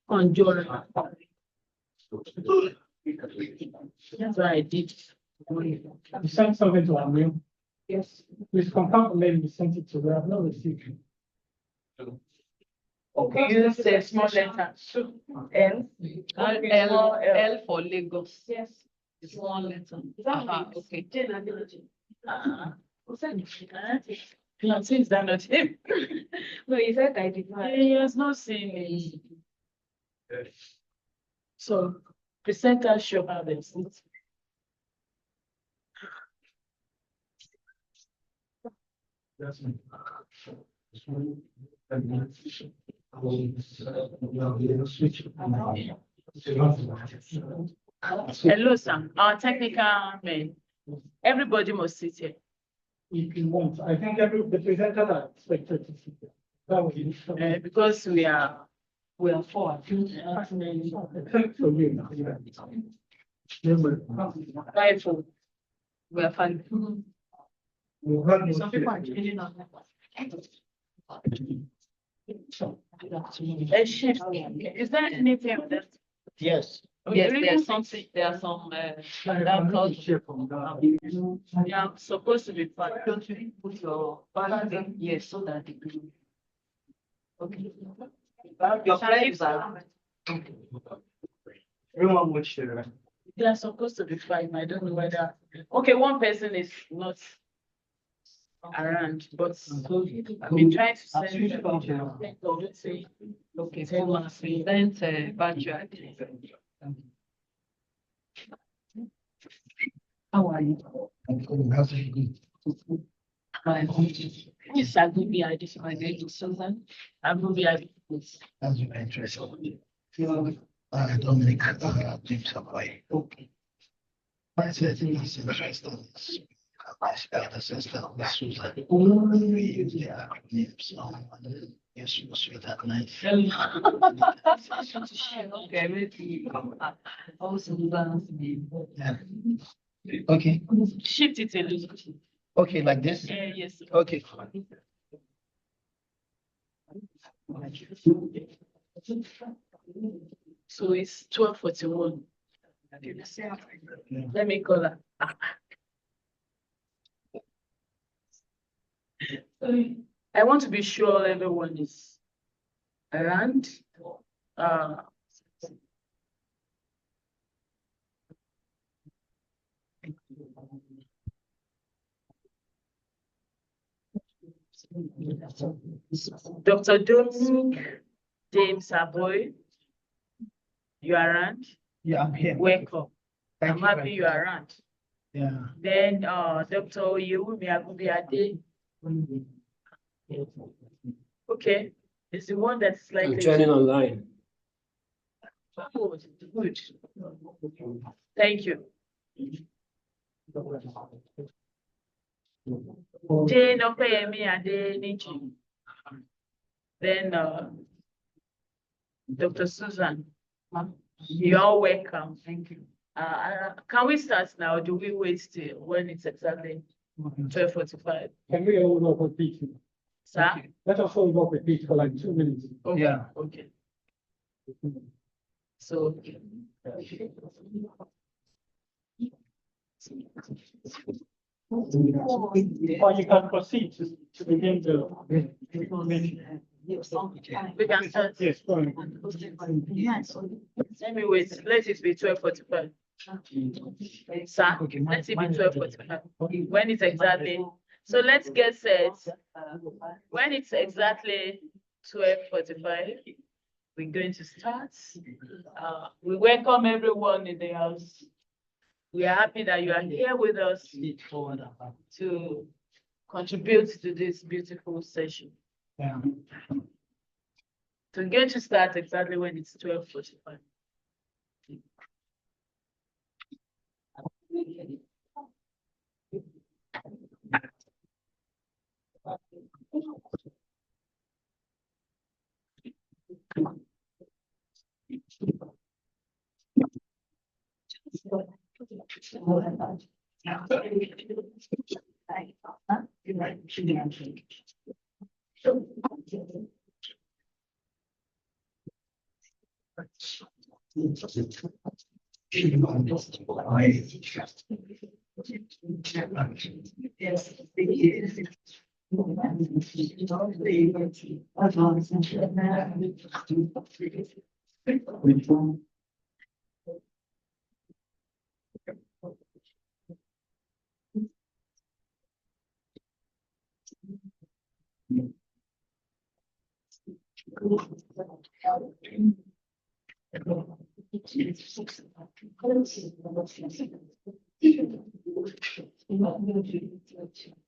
On Jordan. That's what I did. You sent something to our mail. Yes. Please confirm the mail you sent it to. We have not received. Okay, use a small letter. L. L for Lagos. Yes. Small letter. Okay. Fiancé, is that not him? No, he said I did not. He has not seen me. So, presenter show how they sit. Hello, sir. Our technical men. Everybody must sit here. If you want, I think the presenters are expected to sit there. That was it. Because we are four. Except for you. Five. We are five. Some people are changing on A shift. Is there anything of that? Yes. Yes, there's something. There are some. They are supposed to be fine. Don't you put your bag in? Yes, so that they can. Okay. Your flags are. Everyone will share. They are supposed to be fine. I don't know whether. Okay, one person is not around, but I've been trying to send them. Okay, so we'll present virtual. How are you? Yes, I will be ID. My name is Susan. I will be ID. That's your interest. Dominic, James away. Okay. I said he's interested. Yes, you must be that nice. Okay, maybe. Also, balance me. Yeah. Okay. Shift it a little. Okay, like this? Yes. Okay. So it's 12:41. Let me call her. I want to be sure everyone is around. Dr. Dominic James Aboy, you are around? Yeah, I'm here. Welcome. Thank I'm you happy very you are around. Yeah. Then Dr. Oyewumi Agubiade. Okay, it's the one that's like I'm joining online. Oh, good. Thank you. Jane Opeyemi Adeniji. Then Dr. Susan. You're all welcome. Thank you. Can we start now? Or do we wait till when it's exactly 12:45? Can we all not repeat? Sir? Let us all not repeat for like 2 minutes. Okay. Yeah. Okay. So. Or you can proceed to begin the. We can start. Yes, go ahead. Let me wait. Let it be 12:45. Sir, let it be 12:45. When it's exactly. So let's get set. When it's exactly 12:45. We're going to start. We welcome everyone in the house. We are happy that you are here with us to contribute to this beautiful session. Yeah. So we're going to start exactly when it's 12:45.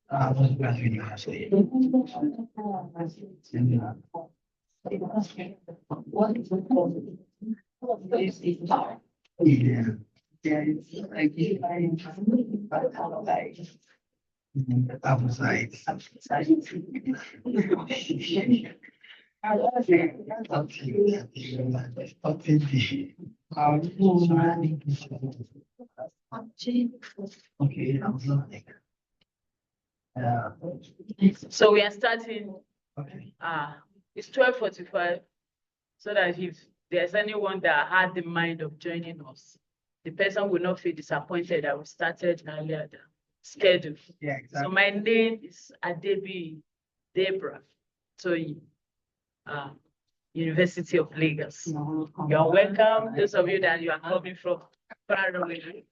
I was graduating last year. Yeah. I was like, okay, I was like, So we are starting. okay. It's 12:45, so that if there's anyone that had the mind of joining us, the person will not feel disappointed that we started earlier than scheduled. Yeah, So exactly. my name is Adebi Debra Toyi, University of Lagos. You're welcome, those of you that you are coming from far away.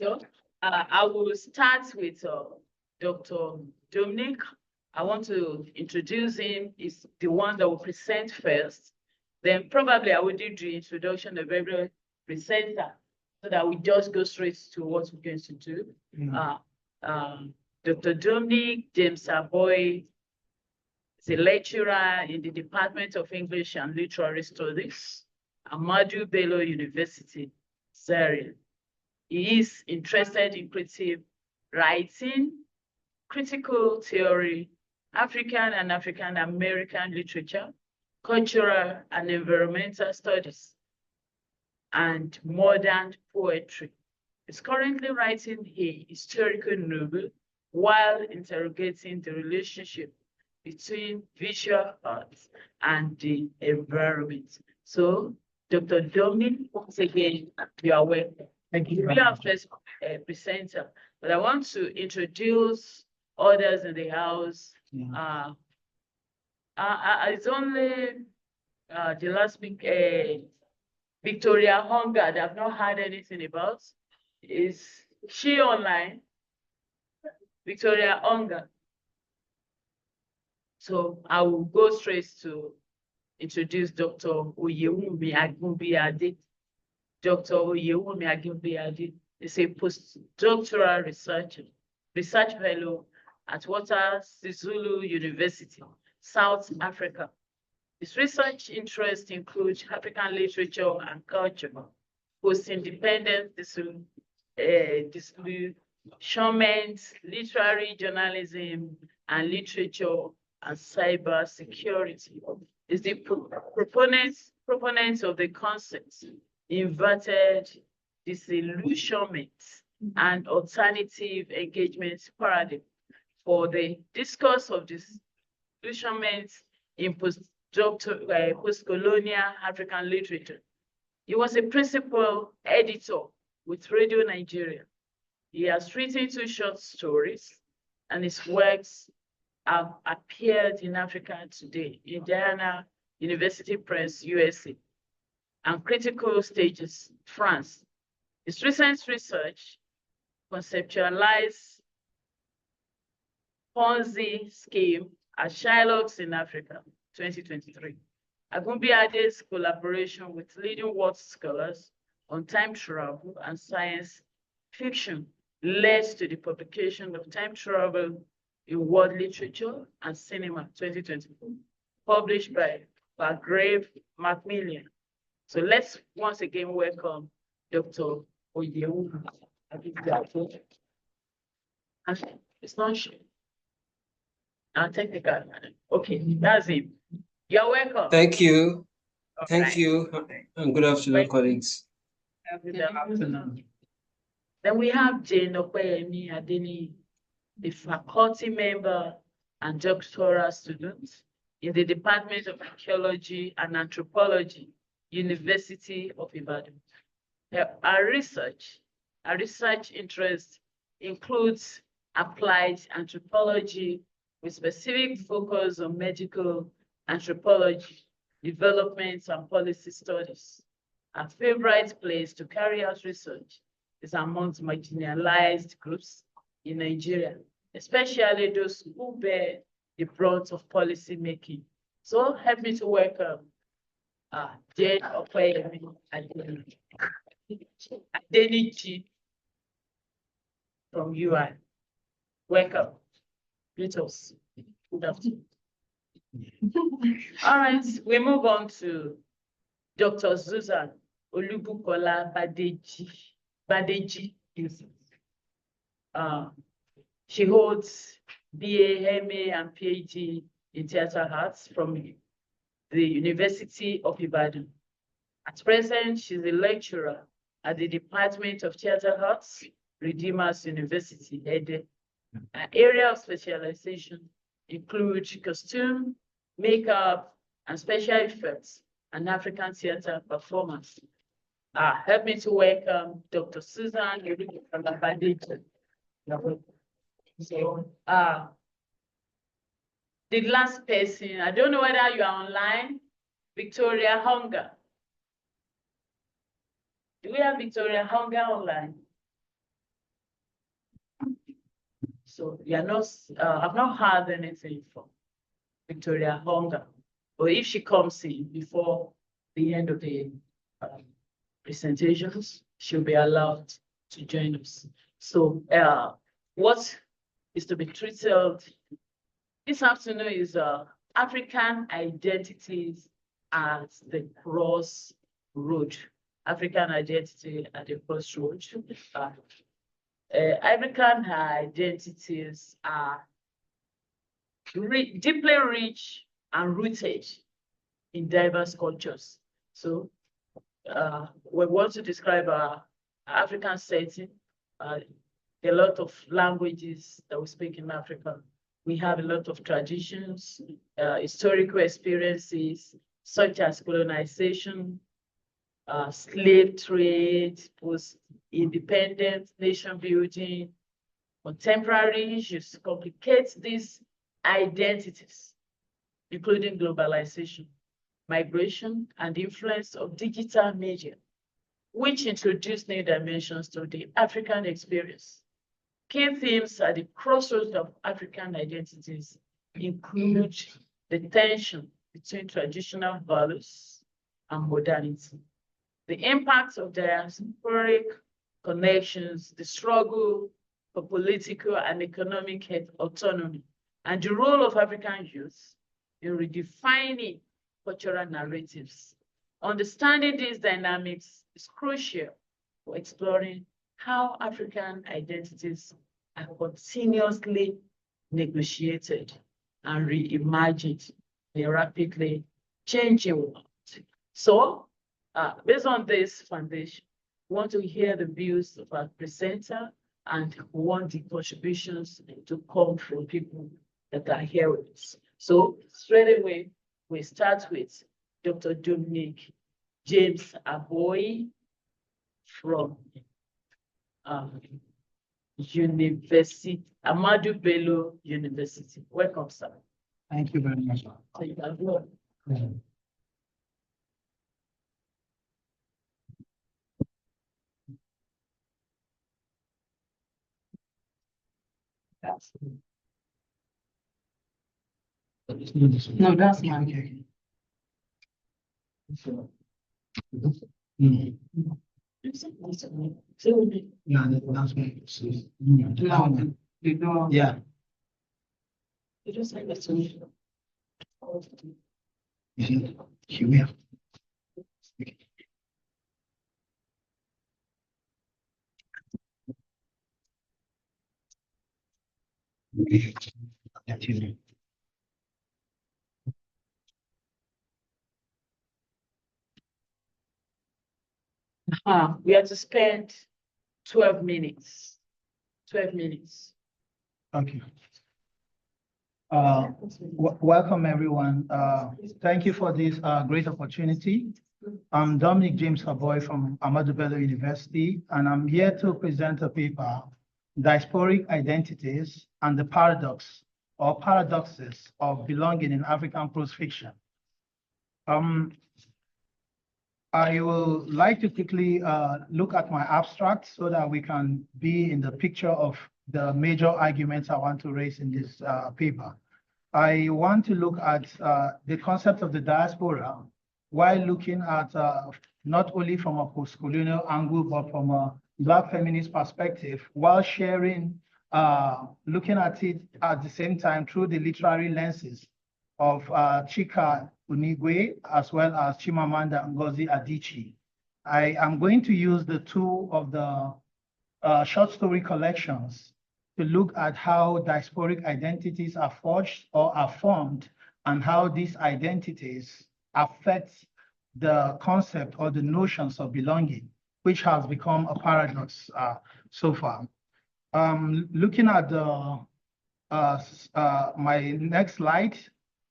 So I will start with Dr. Dominic. I want to introduce him. He's the one that will present first. Then probably I will do the introduction of every presenter so that we just go straight to what we're going to do. Dr. Dominic James Aboy is a lecturer in the Department of English and Literary Studies at Ahmadu Bello University, Zaria. He is interested in creative writing, critical theory, African and African American literature, cultural and environmental studies, and modern poetry. He's currently writing a historical novel while interrogating the relationship between visual arts and the environment. So, Dr. Dominic, once again, you are welcome. Thank you. We have first presenter, but I want to introduce others in the house. Yeah. It's only the last week, Victoria Hunger that I've not heard anything about. Is she online? Victoria Hunger. So I will go straight to introduce Dr. Oyewumi Agunbiyade. Dr. Oyewumi Agunbiyade is a postdoctoral research fellow at Walter Sisulu University, South Africa. His research interests include African literature and culture, post-independence disillusionment, literary journalism, and literature and cyber security. Is the proponent of the concepts inverted disillusionment and alternative engagement paradigm for the discourse of disillusionment in post-colonial African literature. He was a principal editor with Radio Nigeria. He has written 2 short stories, and his works have appeared in Africa Today, Indiana University Press, USA, and Critical Stages, France. His recent research conceptualized Ponzi scheme as Shylocks in Africa, 2023. Agunbiade's collaboration with leading world scholars on time travel and science fiction led to the publication of Time Travel in World Literature and Cinema, 2024, published by Grave Macmillan. So let's once again welcome Dr. Oyewu. It's not sure. Technical. Okay, that's it. You're welcome. Thank you. All Thank right. you. And good afternoon, colleagues. Good afternoon. Then we have Jane Okweyemi Adeni, the faculty member and doctoral student in the Department of Archaeology and Anthropology, University of Ibadan. Our research interest includes applied anthropology with specific focus on medical anthropology, development and policy studies. Our favorite place to carry out research is amongst marginalized groups in Nigeria, especially those who bear the brunt of policy making. So help me to welcome Jane Okweyemi Adeni from UI. Welcome. Greet us. Good afternoon. All right, we move on to Dr. Susan Olubukola Badeji. She holds BA, MA, and PhD in theater arts from the University of Ibadan. At present, she's a lecturer at the Department of Theater Arts, Redeemers University, Ede. An area of specialization includes costume, makeup, and special effects, and African theater performance. Help me to welcome Dr. Susan Badeji. So, the last person, I don't know whether you are online, Victoria Hunger. Do we have Victoria Hunger online? So you are not, I've not heard anything from Victoria Hunger. But if she comes in before the end of the presentations, she'll be allowed to join us. So what is to be treated this afternoon is African identities at the crossroad. African identity at the crossroad. African identities are deeply rich and rooted in diverse cultures. So we want to describe our African setting. A lot of languages that we speak in Africa. We have a lot of traditions, historical experiences, such as colonization, slave trade, post-independent nation building. Contemporary issues complicate these identities, including globalization, migration, and influence of digital media, which introduce new dimensions to the African experience. Key themes at the crossroads of African identities include the tension between traditional values and modernity, the impact of diasporic connections, the struggle for political and economic autonomy, and the role of African youth in redefining cultural narratives. Understanding these dynamics is crucial for exploring how African identities are continuously negotiated and reimagined in a rapidly changing world. So, based on this foundation, we want to hear the views of our presenter and we want the contributions to come from people that are here with us. So, straight away, we start with Dr. Dominic James Aboy from University, Ahmadu Bello University. Welcome, sir. Thank you very much. No, that's mine. Okay. Mm. Yeah, that's me. No, they don't. Yeah. You see, here. We have to spend 12 minutes. 12 minutes. Okay. Welcome everyone. Thank you for this great opportunity. I'm Dominic James Haboy from Ahmadu Bello University, and I'm here to present a paper, Diasporic Identities and the Paradox or Paradoxes of Belonging in African Prose Fiction. I will like to quickly look at my abstract so that we can be in the picture of the major arguments I want to raise in this paper. I want to look at the concept of the diaspora while looking at not only from a post-colonial angle, but from a Black feminist perspective, while sharing, looking at it at the same time through the literary lenses of Chika Unigwe, as well as Chimamanda Ngozi Adichie. I am going to use the two of the short story collections to look at how diasporic identities are forged or are formed, and how these identities affect the concept or the notions of belonging, which has become a paradox so far. Looking at the my next slide,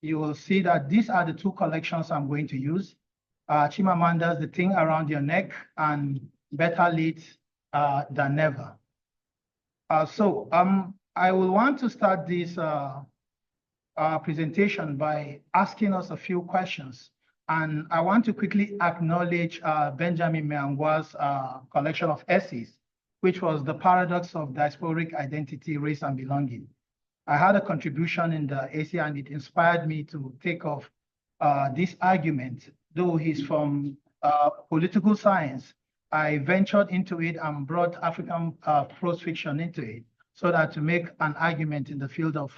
you will see that these are the two collections I'm going to use. Chimamanda's The Thing Around Your Neck and Better Late Than Never. I will want to start this presentation by asking us a few questions. And I want to quickly acknowledge Benjamin Meangwa's collection of essays, which was The Paradox of Diasporic Identity, Race and Belonging. I had a contribution in the essay, and it inspired me to take off this argument. Though he's from political science, I ventured into it and brought African prose fiction into it so that to make an argument in the field of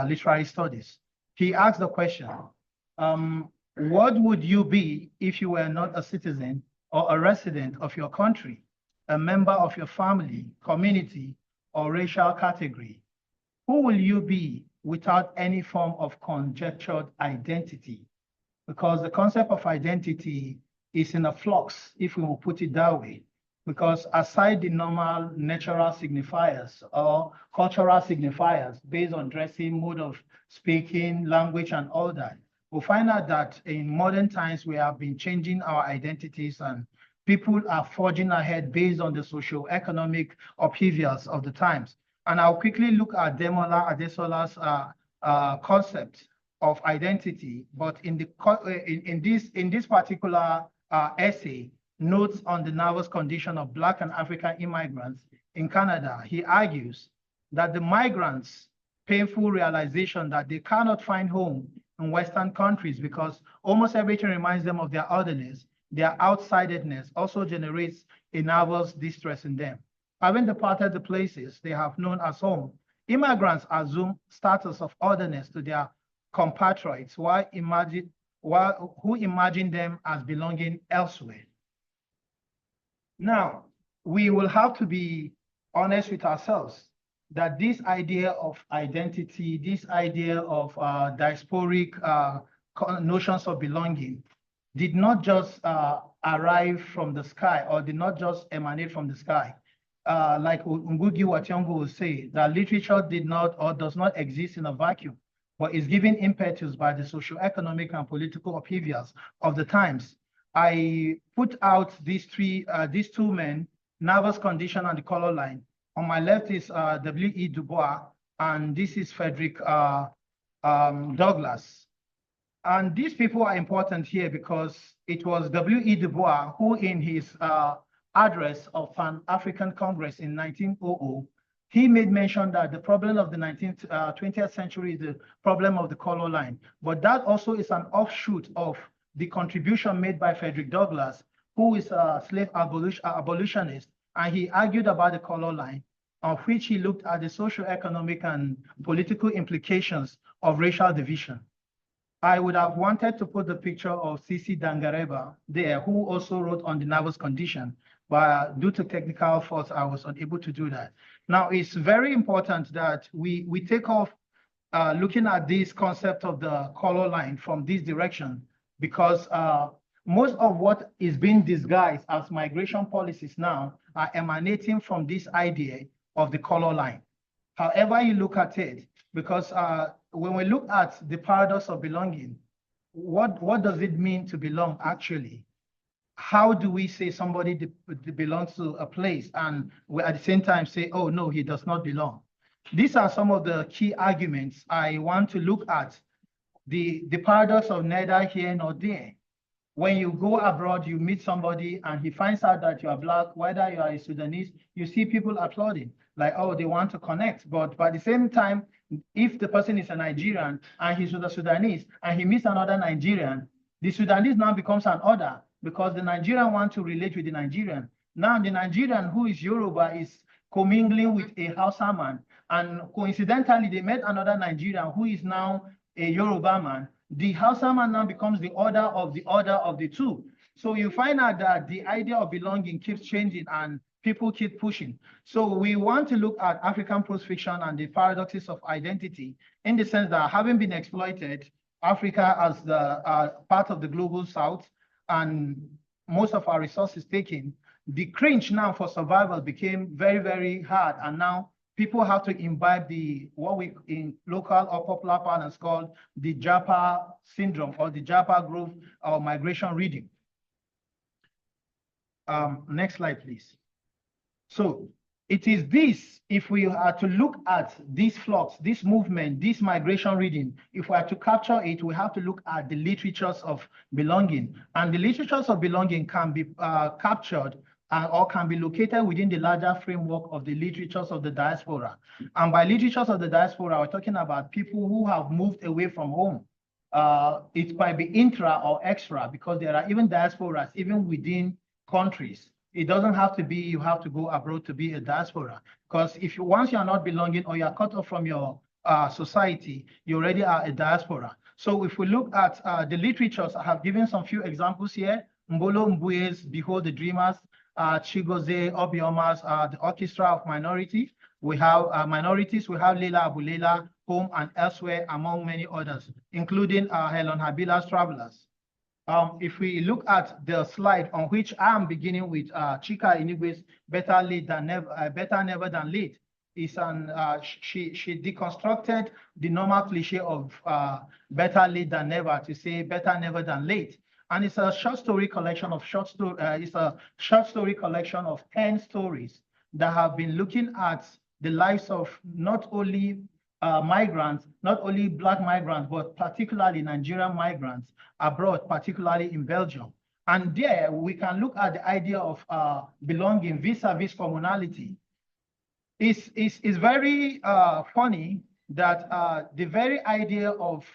literary studies. He asked the question, what would you be if you were not a citizen or a resident of your country, a member of your family, community, or racial category? Who will you be without any form of conjectured identity? Because the concept of identity is in a flux, if we will put it that way. Because aside the normal natural signifiers or cultural signifiers based on dressing, mode of speaking, language, and all that, we'll find out that in modern times, we have been changing our identities, and people are forging ahead based on the socio-economic upheavals of the times. And I'll quickly look at Demola Adesola's concept of identity, but in this particular essay, notes on the nervous condition of Black and African immigrants in Canada, he argues that the migrants' painful realization that they cannot find home in Western countries because almost everything reminds them of their otherness, their outsidedness, also generates a nervous distress in them. Having departed the places they have known as home, immigrants assume status of otherness to their compatriots who imagine them as belonging elsewhere. Now, we will have to be honest with ourselves that this idea of identity, this idea of diasporic notions of belonging did not just arrive from the sky or did not just emanate from the sky. Like Ngugi wa Thiong'o will say, that literature did not or does not exist in a vacuum, but is given impetus by the socio-economic and political upheavals of the times. I put out these two men, Nervous Condition and The Color Line. On my left is W.E. Du Bois, and this is Frederick Douglass. And these people are important here because it was W.E. Du Bois who, in his address of Pan-African Congress in 1900, he made mention that the problem of the 20th century is the problem of the color line. But that also is an offshoot of the contribution made by Frederick Douglass, who is a slave abolitionist, and he argued about the color line, of which he looked at the socio-economic and political implications of racial division. I would have wanted to put the picture of C.C. Dangareba there, who also wrote on the nervous condition, but due to technical faults, I was unable to do that. Now, it's very important that we take off looking at this concept of the color line from this direction, because most of what is being disguised as migration policies now are emanating from this idea of the color line. However you look at it, because when we look at the paradox of belonging, what does it mean to belong actually? How do we say somebody belongs to a place and we at the same time say, oh no, he does not belong? These are some of the key arguments I want to look at. The paradox of neither here nor there. When you go abroad, you meet somebody and he finds out that you are Black, whether you are a Sudanese, you see people applauding, like, oh, they want to connect. But by the same time, if the person is a Nigerian and he's with a Sudanese and he meets another Nigerian, the Sudanese now becomes an order because the Nigerian wants to relate with the Nigerian. Now the Nigerian who is Yoruba is commingling with a Hausa man. And coincidentally, they met another Nigerian who is now a Yoruba man. The Hausa man now becomes the order of the two. So you find out that the idea of belonging keeps changing and people keep pushing. So we want to look at African prose fiction and the paradoxes of identity in the sense that having been exploited, Africa as the part of the global South and most of our resources taken, the cringe now for survival became very, very hard. And now people have to imbibe what we in local or popular parlance called the Japa syndrome or the Japa growth or migration reading. Next slide, please. So it is this, if we are to look at this flux, this movement, this migration reading, if we are to capture it, we have to look at the literatures of belonging. And the literatures of belonging can be captured or can be located within the larger framework of the literatures of the diaspora. And by literatures of the diaspora, we're talking about people who have moved away from home. It might be intra or extra, because there are even diasporas, even within countries. It doesn't have to be you have to go abroad to be a diaspora, because once you're not belonging or you're cut off from your society, you already are a diaspora. So if we look at the literatures, I have given some few examples here. Mbolo Mbuye's Behold the Dreamers, Chigozie Obioma's The Orchestra of Minority. We have minorities, we have Leila Abulela, Home and Elsewhere, among many others, including Helen Habila's Travelers. If we look at the slide on which I'm beginning with Chika Inigwe's Better Never Than Late, is she deconstructed the normal cliche of better late than never to say better never than late. And it's a short story collection of it's a short story collection of 10 stories that have been looking at the lives of not only migrants, not only Black migrants, but particularly Nigerian migrants abroad, particularly in Belgium. And there we can look at the idea of belonging vis-a-vis communality. It's very funny that the very idea of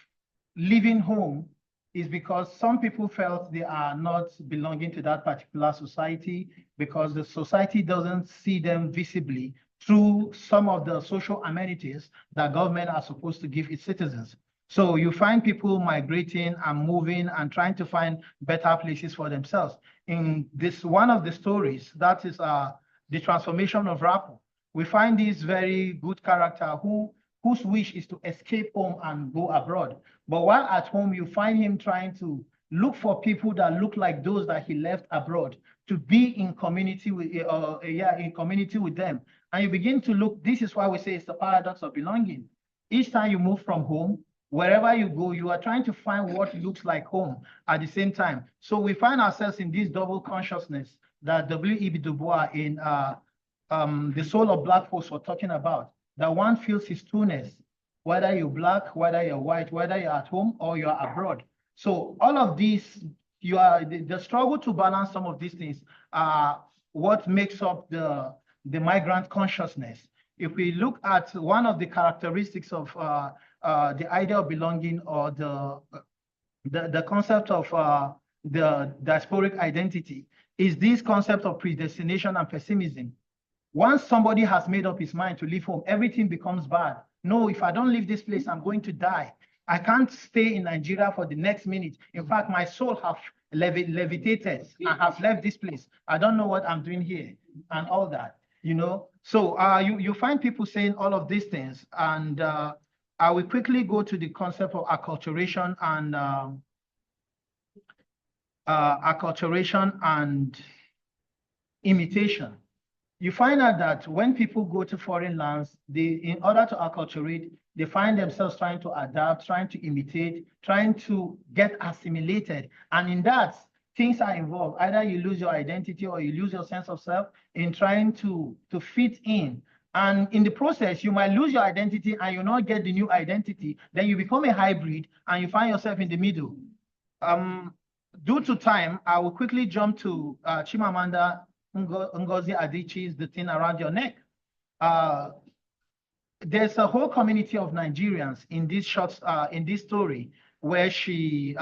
leaving home is because some people felt they are not belonging to that particular society because the society doesn't see them visibly through some of the social amenities that government are supposed to give its citizens. So you find people migrating and moving and trying to find better places for themselves. In this one of the stories, that is the transformation of Rapo, we find this very good character whose wish is to escape home and go abroad. But while at home, you find him trying to look for people that look like those that he left abroad to be in community with them. And you begin to look, this is why we say it's the paradox of belonging. Each time you move from home, wherever you go, you are trying to find what looks like home at the same time. So we find ourselves in this double consciousness that W.E.B. Du Bois in The Soul of Black Folks were talking about, that one feels his two-ness, whether you're Black, whether you're white, whether you're at home or you're abroad. So all of these, the struggle to balance some of these things are what makes up the migrant consciousness. if we look at one of the characteristics of the idea of belonging, or the concept of the diasporic identity, is this concept of predestination and pessimism. Once somebody has made up his mind to leave home, everything becomes bad. No, if I don't leave this place, I'm going to die. I can't stay in Nigeria for the next minute. In fact, my soul have levitated and have left this place. I don't know what I'm doing here and all that, you know. So you find people saying all of these things, and I will quickly go to the concept of acculturation and imitation. You find out that when people go to foreign lands, in order to acculturate, they find themselves trying to adapt, trying to imitate, trying to get assimilated. And in that, things are involved. Either you lose your identity or you lose your sense of self in trying to fit in. And in the process, you might lose your identity and you not get the new identity. Then you become a hybrid and you find yourself in the middle. Due to time, I will quickly jump to Chimamanda Ngozi Adichie's The Thing Around Your Neck. There's a whole community of Nigerians in this story where she's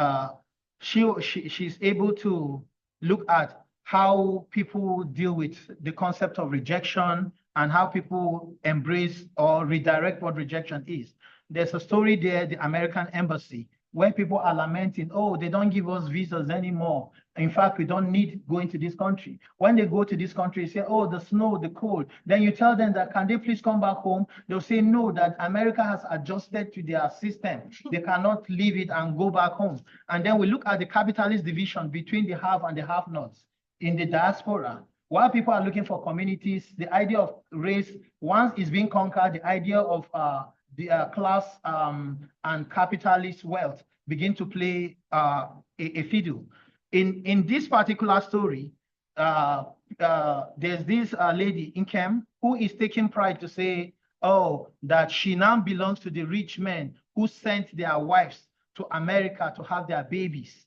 able to look at how people deal with the concept of rejection and how people embrace or redirect what rejection is. There's a story there, the American Embassy, where people are lamenting, oh, they don't give us visas anymore. In fact, we don't need going to this country. When they go to this country, they say, oh, the snow, the cold. Then you tell them that, can they please come back home? They'll say, no, that America has adjusted to their system. They cannot leave it and go back home. And then we look at the capitalist division between the have and the have-nots in the diaspora. While people are looking for communities, the idea of race, once it's being conquered, the idea of the class and capitalist wealth begin to play a fiddle. In this particular story, there's this lady, Nkem, who is taking pride to say, oh, that she now belongs to the rich men who sent their wives to America to have their babies.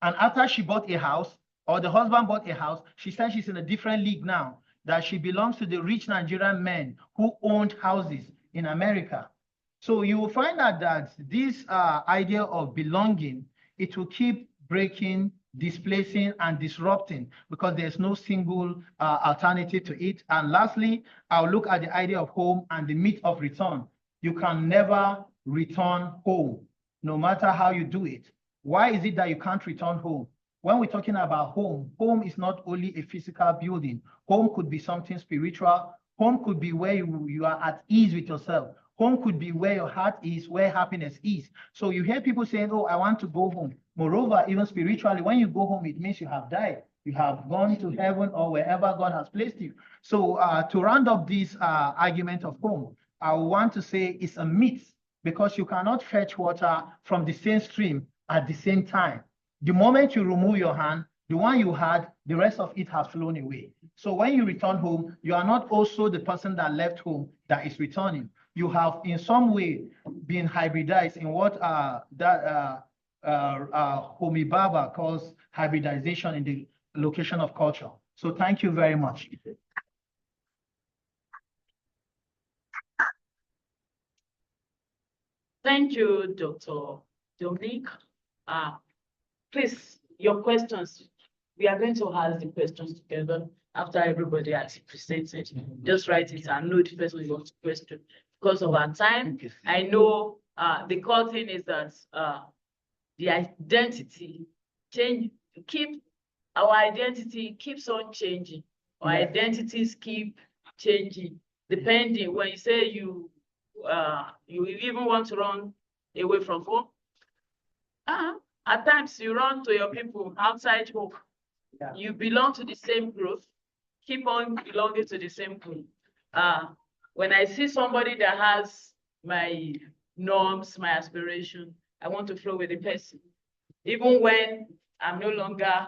And after she bought a house, or the husband bought a house, she said she's in a different league now, that she belongs to the rich Nigerian men who owned houses in America. So you will find out that this idea of belonging, it will keep breaking, displacing, and disrupting because there's no single alternative to it. And lastly, I'll look at the idea of home and the myth of return. You can never return home, no matter how you do it. Why is it that you can't return home? When we're talking about home, home is not only a physical building. Home could be something spiritual. Home could be where you are at ease with yourself. Home could be where your heart is, where happiness is. So you hear people saying, oh, I want to go home. Moreover, even spiritually, when you go home, it means you have died. You have gone to heaven or wherever God has placed you. So to round up this argument of home, I want to say it's a myth because you cannot fetch water from the same stream at the same time. The moment you remove your hand, the one you had, the rest of it has flown away. So when you return home, you are not also the person that left home that is returning. You have in some way been hybridized in what Homi Bhabha calls hybridization in the location of culture. So thank you very much. Thank you, Dr. Dominic. Please, your questions. We are going to ask the questions together after everybody has presented. Just write it and know the person you want to question. Because of our time, I know the core thing is that the identity our identity keeps on changing. Our identities keep changing depending. When you say you even want to run away from home, at times you run to your people outside home. Yeah. You belong to the same group, keep on belonging to the same group. When I see somebody that has my norms, my aspiration, I want to flow with the person, even when I'm no longer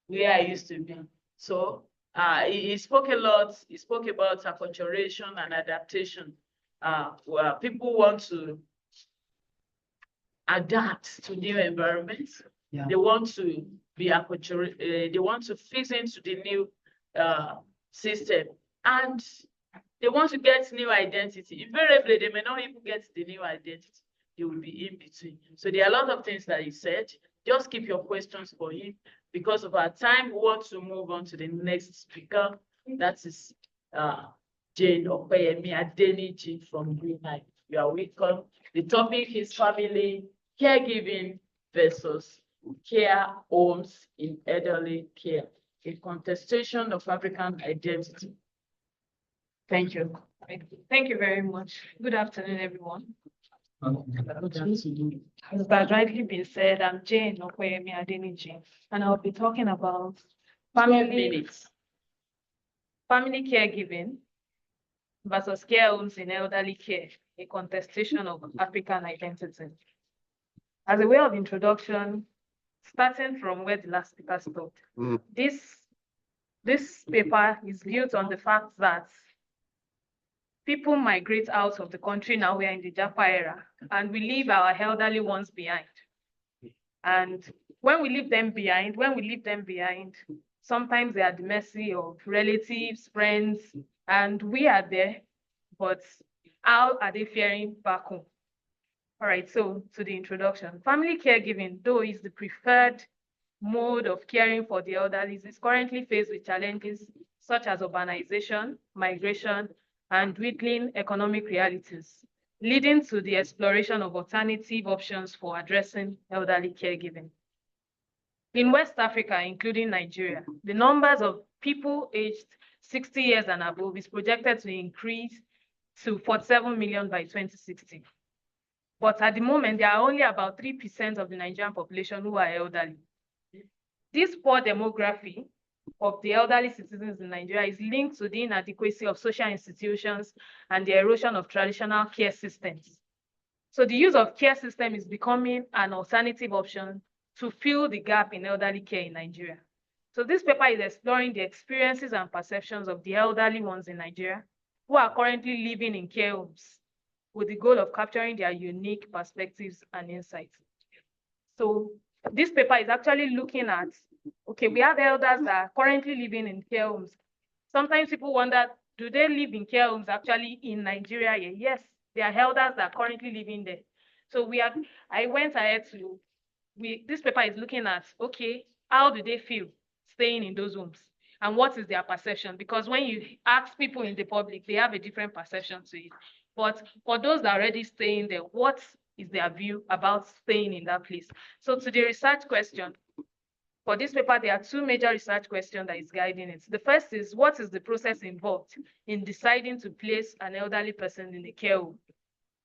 where I used to be. So he spoke a lot. He spoke about acculturation and adaptation. Where people want to adapt to new environments. Yeah. They want to be acculturated. They want to fit into the new system. And They want to get new identity. Invariably, they may not even get the new identity. They will be in between. So there are a lot of things that he said. Just keep your questions for him. Because of our time, we want to move on to the next speaker. That is Jane Opeyemi Adeniji from Green Light. You are welcome. The topic is family caregiving versus care homes in elderly care, a contestation of African identity. Thank you. Thank you very much. Good afternoon, everyone. As has rightly been said, I'm Jane Opeyemi Adeniji, and I'll be talking about family caregiving versus care homes in elderly care, a contestation of African identity. As a way of introduction, starting from where the last speaker stopped, this paper is built on the fact that people migrate out of the country now. We are in the Japa era, and we leave our elderly ones behind. And when we leave them behind, sometimes they are at the mercy of relatives, friends, and we are there, but how are they faring back home? All right, so to the introduction. Family caregiving, though, is the preferred mode of caring for the elderly, is currently faced with challenges such as urbanization, migration, and dwindling economic realities, leading to the exploration of alternative options for addressing elderly caregiving. In West Africa, including Nigeria, the numbers of people aged 60 years and above is projected to increase to 47 million by 2060. But at the moment, there are only about 3% of the Nigerian population who are elderly. This poor demography of the elderly citizens in Nigeria is linked to the inadequacy of social institutions and the erosion of traditional care systems. So the use of care system is becoming an alternative option to fill the gap in elderly care in Nigeria. So this paper is exploring the experiences and perceptions of the elderly ones in Nigeria who are currently living in care homes, with the goal of capturing their unique perspectives and insights. So this paper is actually looking at, okay, we have elders that are currently living in care homes. Sometimes people wonder, do they live in care homes actually in Nigeria? Yes, there are elders that are currently living there. So I went ahead to, this paper is looking at, okay, how do they feel staying in those homes? And what is their perception? Because when you ask people in the public, they have a different perception to it. But for those that are already staying there, what is their view about staying in that place? So to the research question, for this paper, there are two major research questions that is guiding it. The first is, what is the process involved in deciding to place an elderly person in the care home?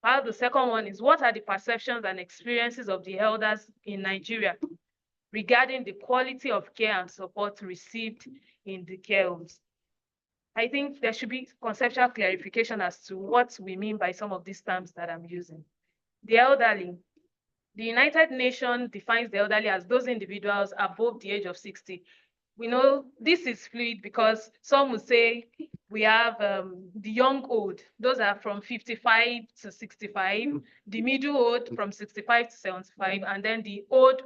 While the second one is, what are the perceptions and experiences of the elders in Nigeria regarding the quality of care and support received in the care homes? I think there should be conceptual clarification as to what we mean by some of these terms that I'm using. The elderly. The United Nations defines the elderly as those individuals above the age of 60. We know this is fluid because some would say we have the young old, those are from 55 to 65, the middle old from 65 to 75, and then the old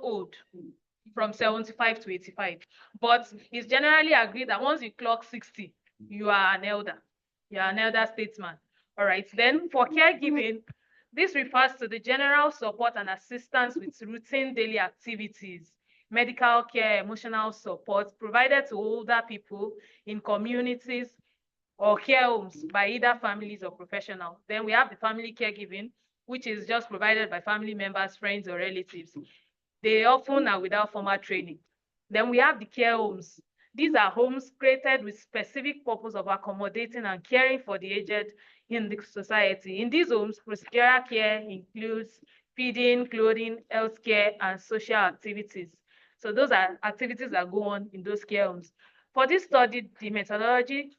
from 75 to 85. But it's generally agreed that once you clock 60, you are an elder. You are an elder statesman. All right, then for caregiving, this refers to the general support and assistance with routine daily activities, medical care, emotional support provided to older people in communities or care homes by either families or professionals. Then we have the family caregiving, which is just provided by family members, friends, or relatives. They often are without formal training. Then we have the care homes. These are homes created with specific purpose of accommodating and caring for the aged in the society. In these homes, procedural care includes feeding, clothing, healthcare, and social activities. So those are activities that go on in those care homes. For this study, the methodology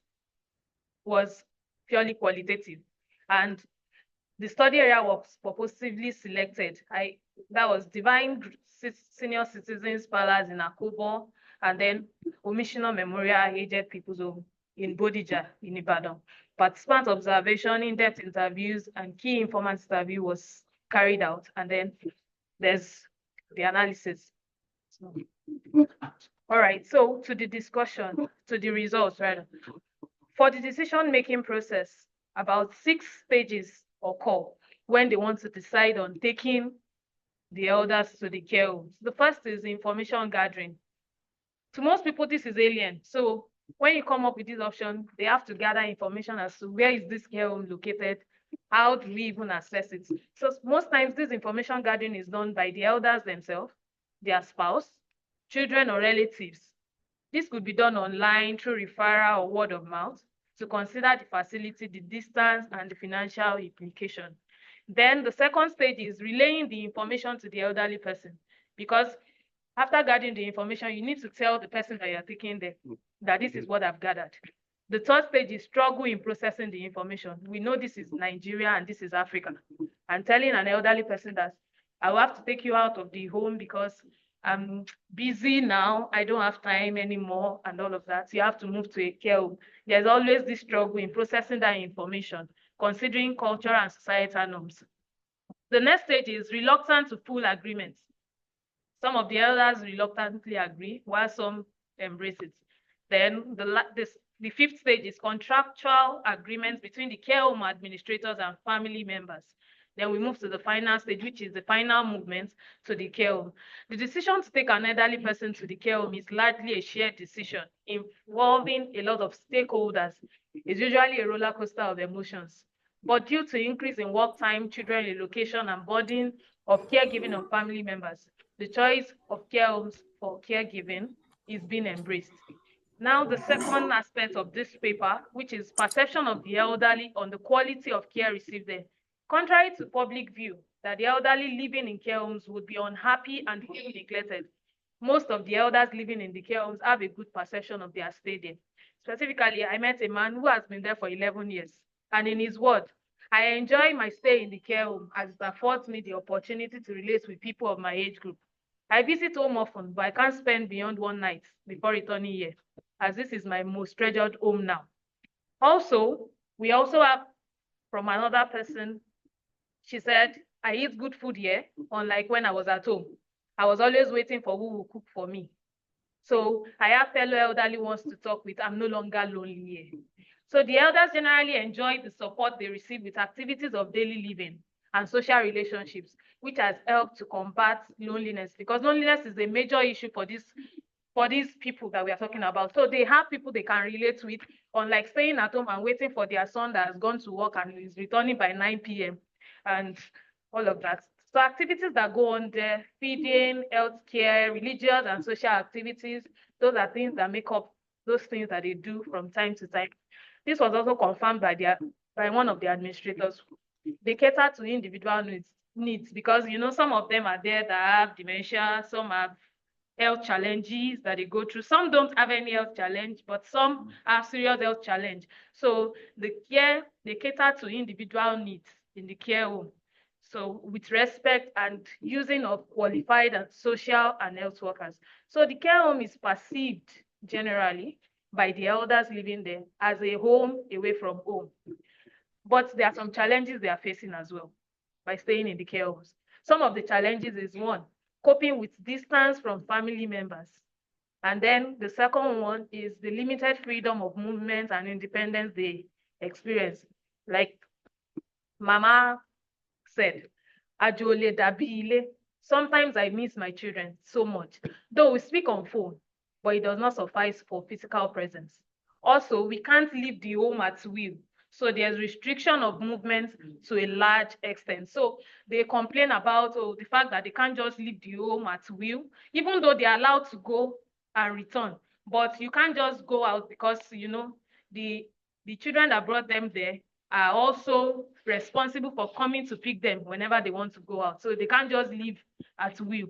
was purely qualitative, and the study area was purposively selected. That was Divine Senior Citizens Palace in Akobo, and then Omishino Memorial Aged People's Home in Bodija in Ibadan. Participant observation, in-depth interviews, and key informant interview was carried out, and then there's the analysis. All right, so to the discussion, to the results rather. For the decision-making process, about 6 stages occur when they want to decide on taking the elders to the care homes. The first is information gathering. To most people, this is alien. So when you come up with this option, they have to gather information as to where is this care home located, how do we even access it. So most times this information gathering is done by the elders themselves, their spouse, children or relatives. This could be done online through referral or word of mouth to consider the facility, the distance, and the financial implication. Then the second stage is relaying the information to the elderly person, because after gathering the information, you need to tell the person that you're taking there that this is what I've gathered. The third stage is struggle in processing the information. We know this is Nigeria and this is Africa. And telling an elderly person that I will have to take you out of the home because I'm busy now, I don't have time anymore, and all of that. You have to move to a care home. There's always this struggle in processing that information, considering cultural and societal norms. The next stage is reluctant to full agreement. Some of the elders reluctantly agree, while some embrace it. Then the fifth stage is contractual agreements between the care home administrators and family members. Then we move to the final stage, which is the final movement to the care home. The decision to take an elderly person to the care home is largely a shared decision involving a lot of stakeholders. It's usually a roller coaster of emotions. But due to increase in work time, children relocation, and burden of caregiving on family members, the choice of care homes for caregiving is being embraced. Now, the second aspect of this paper, which is perception of the elderly on the quality of care received there. Contrary to public view that the elderly living in care homes would be unhappy and feel neglected, most of the elders living in the care homes have a good perception of their stay there. Specifically, I met a man who has been there for 11 years, and in his word, I enjoy my stay in the care home as it affords me the opportunity to relate with people of my age group. I visit home often, but I can't spend beyond one night before returning here, as this is my most treasured home now. Also, we also have from another person, she said, I eat good food here, unlike when I was at home. I was always waiting for who will cook for me. So I have fellow elderly ones to talk with. I'm no longer lonely here. So the elders generally enjoy the support they receive with activities of daily living and social relationships, which has helped to combat loneliness, because loneliness is a major issue for these people that we are talking about. So they have people they can relate with, unlike staying at home and waiting for their son that has gone to work and is returning by 9 p.m. and all of that. So activities that go on there, feeding, healthcare, religious and social activities, those are things that make up those things that they do from time to time. This was also confirmed by one of the administrators. They cater to individual needs because, you know, some of them are there that have dementia, some have health challenges that they go through. Some don't have any health challenge, but some have serious health challenge. So they cater to individual needs in the care home. So with respect and using of qualified and social and health workers. So the care home is perceived generally by the elders living there as a home away from home. But there are some challenges they are facing as well by staying in the care homes. Some of the challenges is one, coping with distance from family members. And then the second one is the limited freedom of movement and independence they experience. Like Mama said, Ajole Dabile. Sometimes I miss my children so much. Though we speak on phone, but it does not suffice for physical presence. Also, we can't leave the home at will. So there's restriction of movement to a large extent. So they complain about the fact that they can't just leave the home at will, even though they're allowed to go and return. But you can't just go out because, you know, the children that brought them there are also responsible for coming to pick them whenever they want to go out. So they can't just leave at will.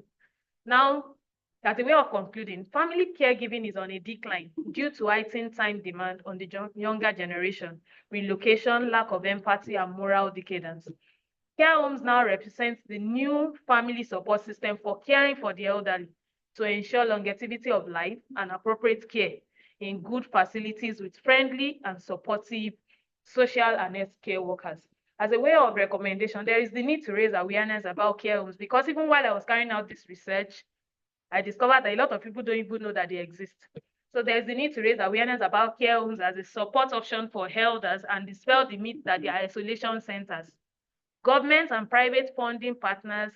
Now, as a way of concluding, family caregiving is on a decline due to heightened time demand on the younger generation, relocation, lack of empathy, and moral decadence. Care homes now represent the new family support system for caring for the elderly to ensure longevity of life and appropriate care in good facilities with friendly and supportive social and health care workers. As a way of recommendation, there is the need to raise awareness about care homes, because even while I was carrying out this research, I discovered that a lot of people don't even know that they exist. So there's the need to raise awareness about care homes as a support option for elders and dispel the myth that they are isolation centers. Government and private funding partners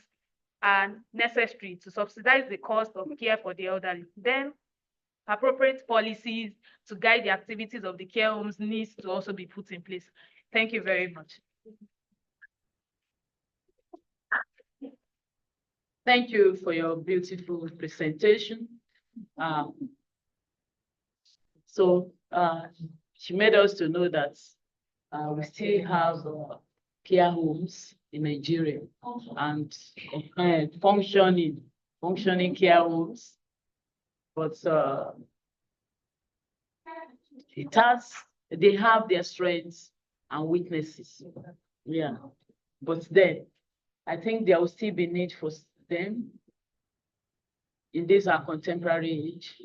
are necessary to subsidize the cost of care for the elderly. Then appropriate policies to guide the activities of the care homes needs to also be put in place. Thank you very much. Thank you for your beautiful presentation. She made us to know that we still have care homes in Nigeria and functioning care homes, but they have their strengths and weaknesses. Yeah, but then I think there will still be need for them in this our contemporary age,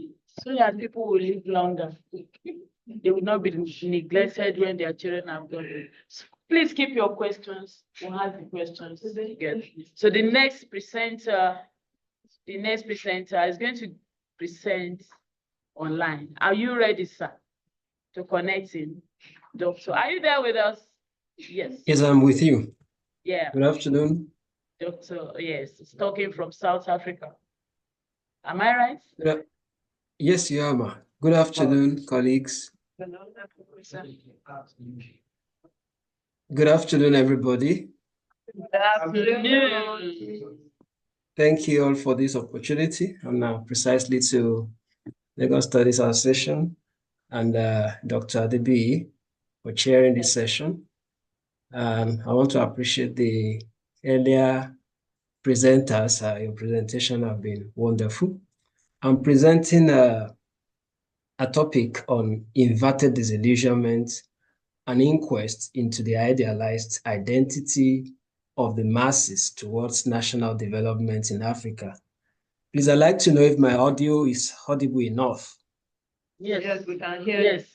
so that people will live longer. They will not be neglected when their children have gone. So please keep your questions. We'll have the questions together. So the next presenter is going to present online. Are you ready, sir, to connect in? Doctor, are you there with us? Yes. Yes, I'm with you. Yeah. Good afternoon. Doctor, yes, it's talking from South Africa. Am I right? Yes, you are, ma. Good afternoon, colleagues. Good afternoon, everybody. Good afternoon. Thank you all for this opportunity. I'm now precisely to Legal Studies Association and Dr. Adebi for chairing this session. I want to appreciate the earlier presenters. Your presentation have been wonderful. I'm presenting a topic on inverted disillusionment, an inquest into the idealized identity of the masses towards national development in Africa. Please, I'd like to know if my audio is audible enough. Yes, we can hear. Yes.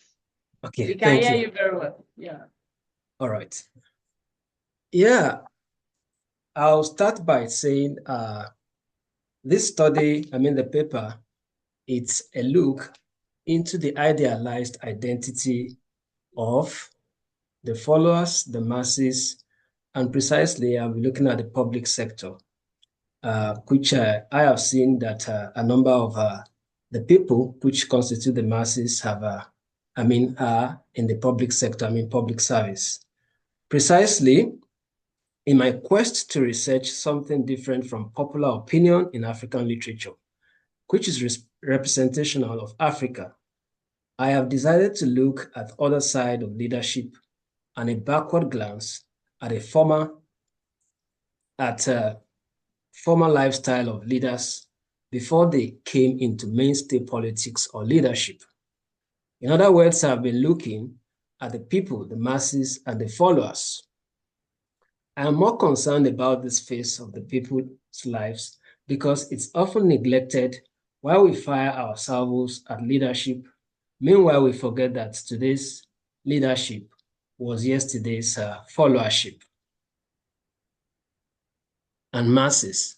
Okay, we can hear you very well. Yeah. All right. Yeah, I'll start by saying this study, the paper, it's a look into the idealized identity of the followers, the masses, and precisely I'll be looking at the public sector, which I have seen that a number of the people which constitute the masses have, are in the public sector, public service. Precisely, in my quest to research something different from popular opinion in African literature, which is representational of Africa, I have decided to look at the other side of leadership and a backward glance at a former lifestyle of leaders before they came into mainstay politics or leadership. In other words, I've been looking at the people, the masses, and the followers. I am more concerned about this phase of the people's lives because it's often neglected while we fire our salvos at leadership. Meanwhile, we forget that today's leadership was yesterday's followership and masses.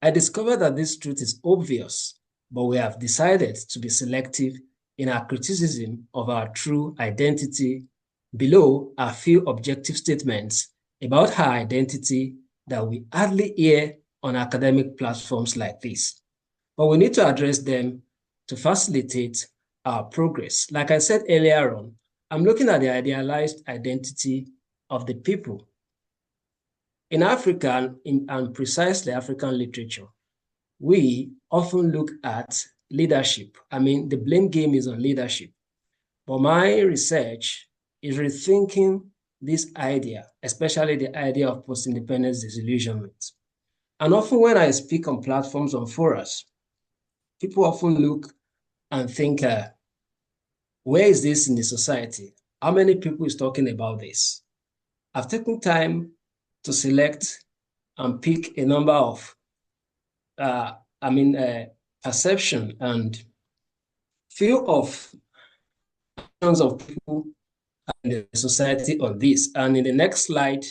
I discovered that this truth is obvious, but we have decided to be selective in our criticism of our true identity. Below are a few objective statements about her identity that we hardly hear on academic platforms like this, but we need to address them to facilitate our progress. Like I said earlier on, I'm looking at the idealized identity of the people. In Africa, and precisely African literature, we often look at leadership. The blame game is on leadership. But my research is rethinking this idea, especially the idea of post-independence disillusionment. And often when I speak on platforms on forums, people often look and think, where is this in the society? How many people is talking about this? I've taken time to select and pick a number of, perception and few of people in the society on this. And in the next slide,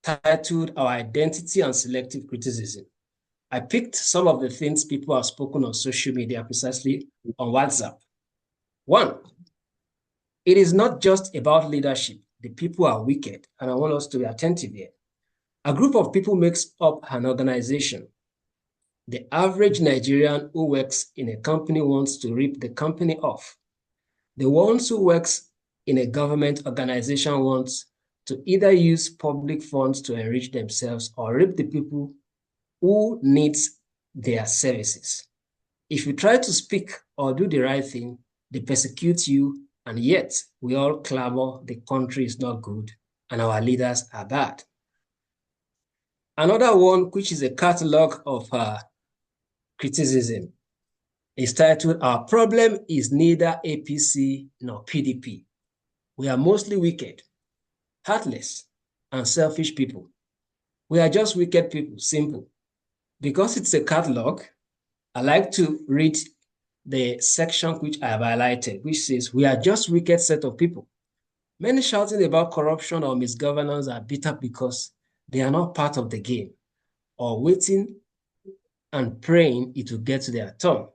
titled Our Identity and Selective Criticism, I picked some of the things people have spoken on social media, precisely on WhatsApp. 1, it is not just about leadership. The people are wicked, and I want us to be attentive here. A group of people makes up an organization. The average Nigerian who works in a company wants to rip the company off. The ones who works in a government organization wants to either use public funds to enrich themselves or rip the people who needs their services. If you try to speak or do the right thing, they persecute you, and yet we all clamor the country is not good and our leaders are bad. Another one, which is a catalog of criticism, is titled, "Our problem is neither APC nor PDP. We are mostly wicked, heartless, and selfish people. We are just wicked people, simple." Because it's a catalog, I like to read the section which I have highlighted, which says, "We are just wicked set of people. Many shouting about corruption or misgovernance are bitter because they are not part of the game or waiting and praying it will get to their turn.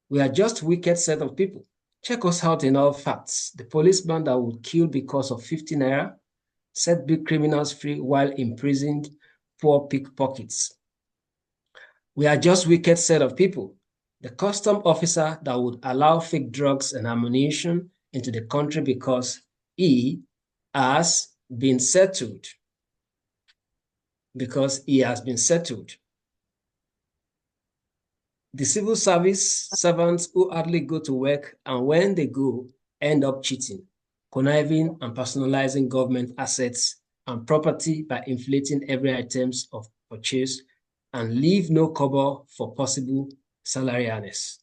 We are just wicked set of people. Check us out in all facts. The policeman that would kill because of 50 naira, set big criminals free while imprisoned poor pickpockets. We are just wicked set of people. The custom officer that would allow fake drugs and ammunition into the country because he has been settled. The civil service servants who hardly go to work, and when they go, end up cheating, conniving, and personalizing government assets and property by inflating every items of purchase and leave no cover for possible salary earners.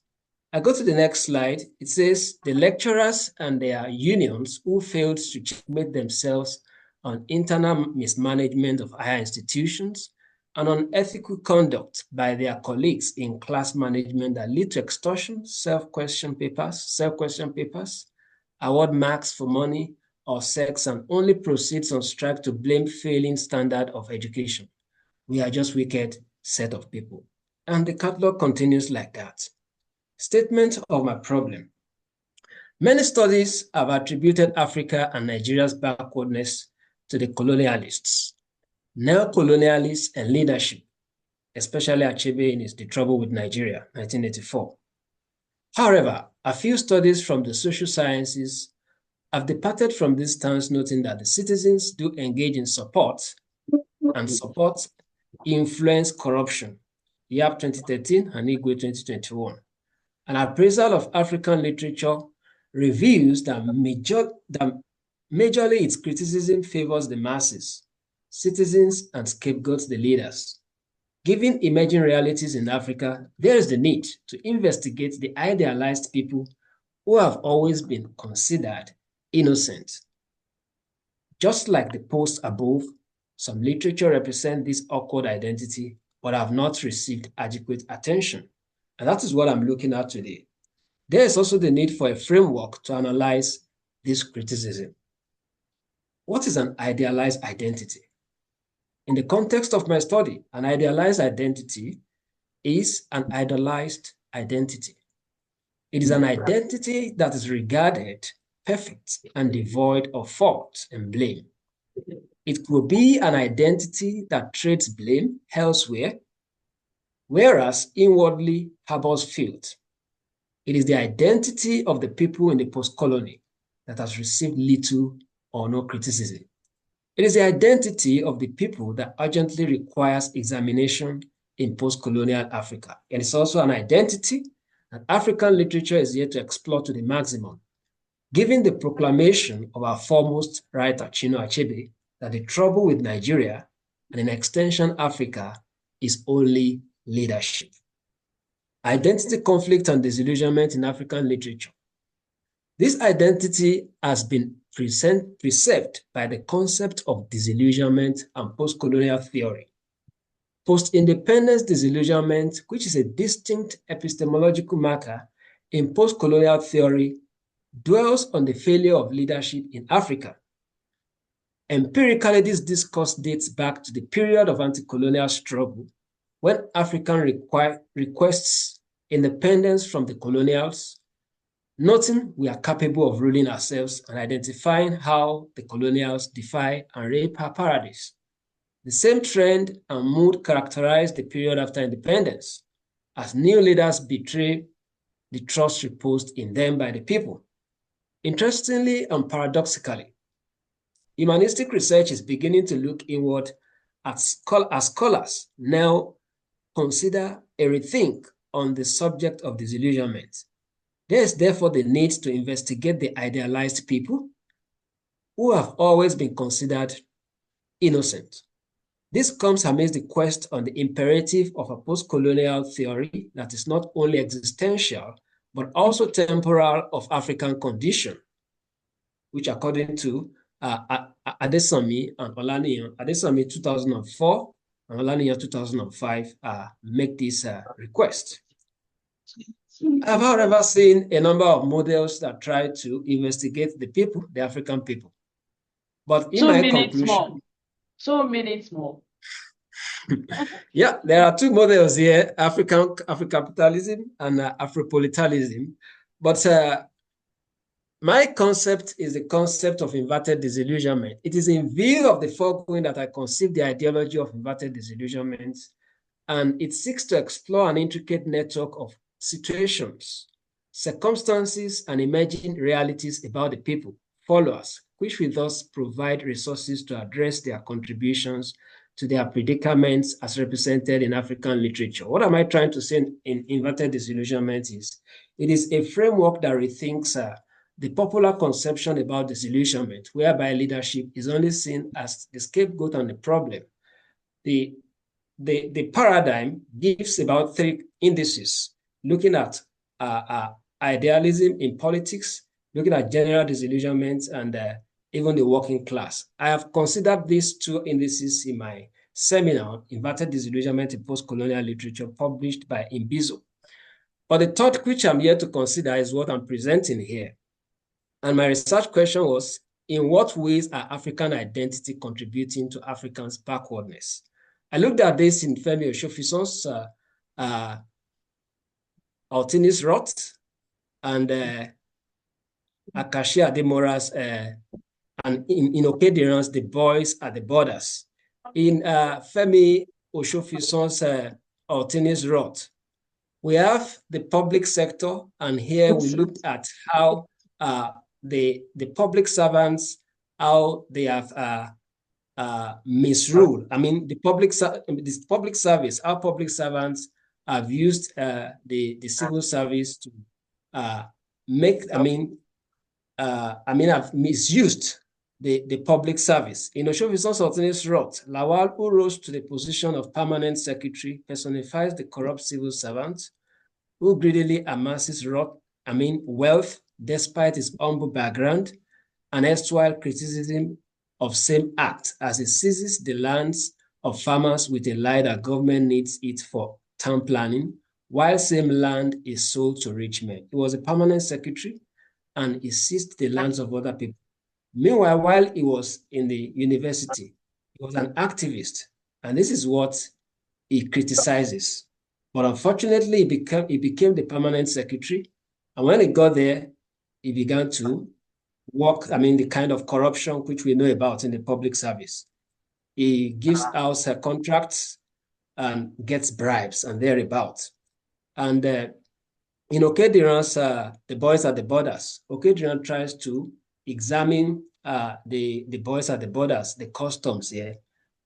I go to the next slide. It says, "The lecturers and their unions who failed to checkmate themselves on internal mismanagement of higher institutions and on ethical conduct by their colleagues in class management that lead to extortion, self-question papers, award marks for money or sex, and only proceeds on strike to blame failing standard of education. We are just wicked set of people." And the catalog continues like that. Statement of my problem. Many studies have attributed Africa and Nigeria's backwardness to the colonialists, neo-colonialists, and leadership, especially Achebe in his The Trouble with Nigeria, 1984. However, a few studies from the social sciences have departed from this stance, noting that the citizens do engage in support, and support influence corruption. YAP 2013 and Igwe 2021. An appraisal of African literature reveals that majorly its criticism favors the masses, citizens, and scapegoats the leaders. Given emerging realities in Africa, there is the need to investigate the idealized people who have always been considered innocent. Just like the post above, some literature represent this awkward identity but have not received adequate attention. And that is what I'm looking at today. There is also the need for a framework to analyze this criticism. What is an idealized identity? In the context of my study, an idealized identity is an idolized identity. It is an identity that is regarded perfect and devoid of fault and blame. It could be an identity that trades blame elsewhere, whereas inwardly harbors guilt. It is the identity of the people in the post-colony that has received little or no criticism. It is the identity of the people that urgently requires examination in post-colonial Africa. And it's also an identity that African literature is yet to explore to the maximum, given the proclamation of our foremost writer, Chinua Achebe, that the trouble with Nigeria and in extension Africa is only leadership. Identity conflict and disillusionment in African literature. This identity has been preserved by the concept of disillusionment and post-colonial theory. Post-independence disillusionment, which is a distinct epistemological marker in post-colonial theory, dwells on the failure of leadership in Africa. Empirically, this discourse dates back to the period of anti-colonial struggle when African requests independence from the colonials, noting we are capable of ruling ourselves and identifying how the colonials defy and rape our paradise. The same trend and mood characterized the period after independence, as new leaders betray the trust reposed in them by the people. Interestingly and paradoxically, humanistic research is beginning to look inward as scholars now consider a rethink on the subject of disillusionment. There is therefore the need to investigate the idealized people who have always been considered innocent. This comes amidst the quest on the imperative of a post-colonial theory that is not only existential, but also temporal of African condition, which according to Adesami and Olaniyan, Adesami 2004 and Olaniyan 2005 make this request. I've however seen a number of models that try to investigate the people, the African people. But in my conclusion, 2 minutes more. Yeah, there are two models here, Afro-capitalism and Afropolitalism. But my concept is the concept of inverted disillusionment. It is in view of the foregoing that I conceived the ideology of inverted disillusionment, and it seeks to explore an intricate network of situations, circumstances, and emerging realities about the people, followers, which will thus provide resources to address their contributions to their predicaments as represented in African literature. What am I trying to say in inverted disillusionment is, it is a framework that rethinks the popular conception about disillusionment, whereby leadership is only seen as the scapegoat and the problem. The paradigm gives about 3 indices, looking at idealism in politics, looking at general disillusionment, and even the working class. I have considered these 2 indices in my seminar, Inverted Disillusionment in Post-Colonial Literature, published by Imbizo. But the third, which I'm here to consider, is what I'm presenting here. And my research question was, in what ways are African identity contributing to Africans' backwardness? I looked at this in Femi Oshofison's Altinis Rot and Akashi Ademora's and in Okediran's The Boys at the Borders. In Femi Oshofison's Altinis Rot, we have the public sector, and here we looked at how the public servants, how they have misruled. I mean, the public service, how public servants have used the civil service to have misused the public service. In Oshofison's Alternative Rot, Lawal, who rose to the position of permanent secretary, personifies the corrupt civil servant who greedily amasses wealth despite his humble background and erstwhile criticism of same act as he seizes the lands of farmers with a lie that government needs it for town planning, while same land is sold to rich men. He was a permanent secretary and he seized the lands of other people. Meanwhile, while he was in the university, he was an activist, and this is what he criticizes. But unfortunately, he became the permanent secretary, and when he got there, he began to work, the kind of corruption which we know about in the public service. He gives out contracts and gets bribes and thereabouts. And in Okediran's The Boys at the Borders, Okediran tries to examine the boys at the borders, the customs here,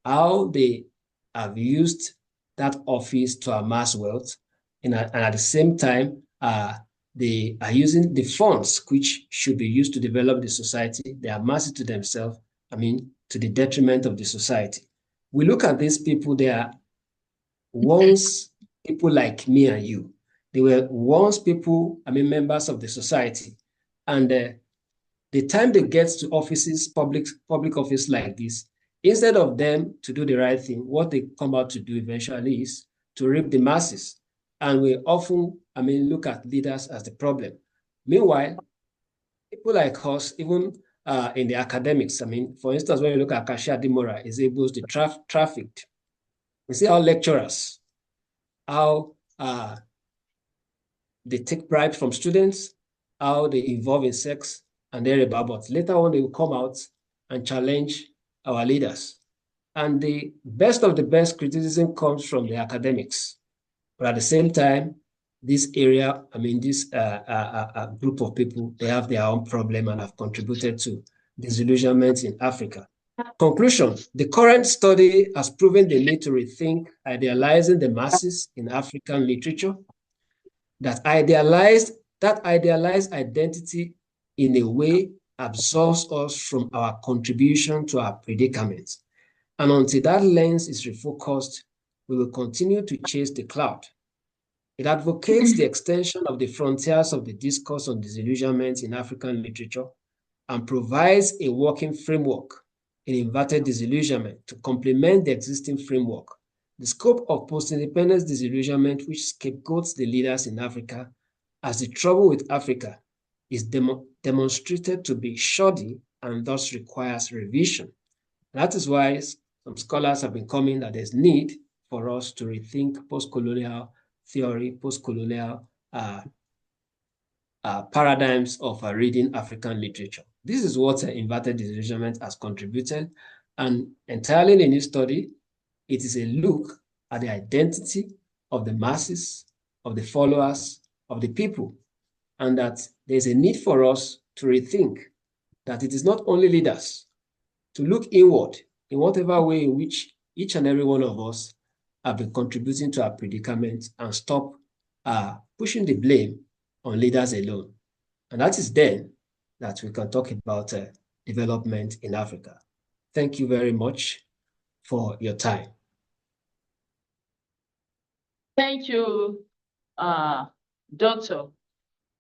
how they have used that office to amass wealth, and at the same time, they are using the funds which should be used to develop the society. They amass it to themselves, to the detriment of the society. We look at these people, they are once people like me and you. They were once people, members of the society. And the time they get to offices, public office like this, instead of them to do the right thing, what they come out to do eventually is to rape the masses. And we often, look at leaders as the problem. Meanwhile, people like us, even in the academics, for instance, when you look at Akashi Adimora, is able to trafficked. We see our lecturers, how they take bribes from students, how they involve in sex and thereabout, but later on they will come out and challenge our leaders. And the best of the best criticism comes from the academics. But at the same time, this area, this group of people, they have their own problem and have contributed to disillusionment in Africa. Conclusion, the current study has proven the need to rethink idealizing the masses in African literature. That idealized identity in a way absolves us from our contribution to our predicament. And until that lens is refocused, we will continue to chase the cloud. It advocates the extension of the frontiers of the discourse on disillusionment in African literature and provides a working framework in inverted disillusionment to complement the existing framework. The scope of post-independence disillusionment, which scapegoats the leaders in Africa as the trouble with Africa, is demonstrated to be shoddy and thus requires revision. That is why some scholars have been coming that there's need for us to rethink post-colonial theory, post-colonial paradigms of reading African literature. This is what inverted disillusionment has contributed, and entirely in this study, it is a look at the identity of the masses, of the followers, of the people, and that there's a need for us to rethink that it is not only leaders to look inward in whatever way in which each and every one of us have been contributing to our predicament and stop pushing the blame on leaders alone. And that is then that we can talk about development in Africa. Thank you very much for your time. Thank you, Doctor.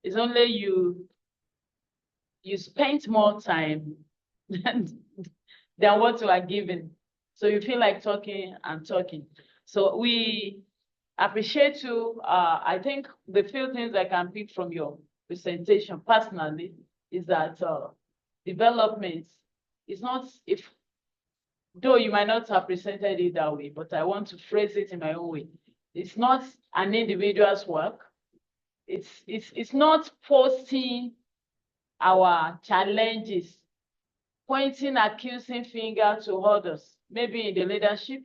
It's only you spent more time than what you are given. So you feel like talking and talking. So we appreciate you. I think the few things I can pick from your presentation personally is that development is not, though you might not have presented it that way, but I want to phrase it in my own way. It's not an individual's work. It's not posting our challenges, pointing accusing finger to others, maybe in the leadership.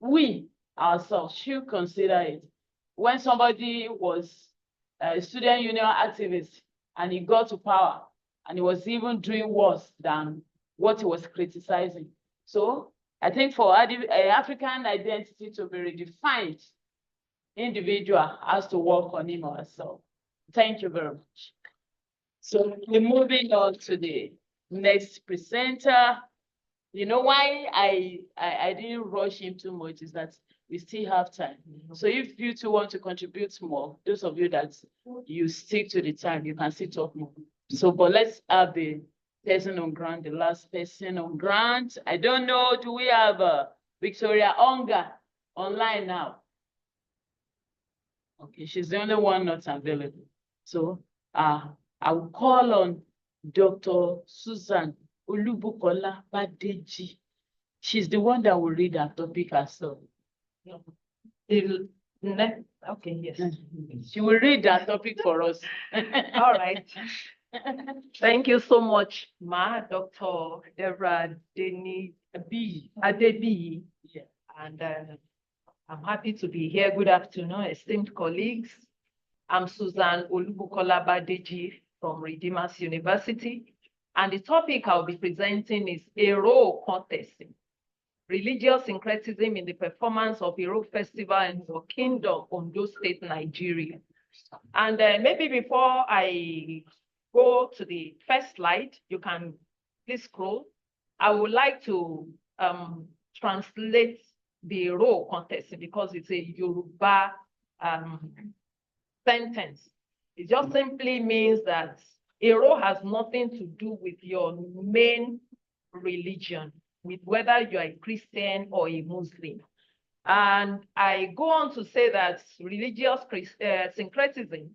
We ourselves should consider it. When somebody was a student union activist and he got to power and he was even doing worse than what he was criticizing. So I think for African identity to be redefined, individual has to work on him or herself. Thank you very much. So we're moving on to the next presenter. You know why I didn't rush him too much is that we still have time. So if you two want to contribute more, those of you that you stick to the time, you can still talk more. So, but let's have the person on ground, the last person on ground. I don't know, do we have Victoria Onga online now? Okay, she's the only one not available. So I will call on Dr. Susan Olubukola Badeji. She's the one that will read our topic herself. Okay, yes. She will read that topic for us. All right. Thank you so much, Ma, Dr. Deborah Adebi. Yeah. And I'm happy to be here. Good afternoon, esteemed colleagues. I'm Susan Olubukola Badeji from Redeemers University. And the topic I'll be presenting is Ero contesting. Religious syncretism in the performance of Ero Festival in your Kingdom, Ondo State, Nigeria. And maybe before I go to the first slide, you can please scroll. I would like to translate the Ero contesting because it's a Yoruba sentence. It just simply means that Ero has nothing to do with your main religion, with whether you are a Christian or a Muslim. And I go on to say that religious syncretism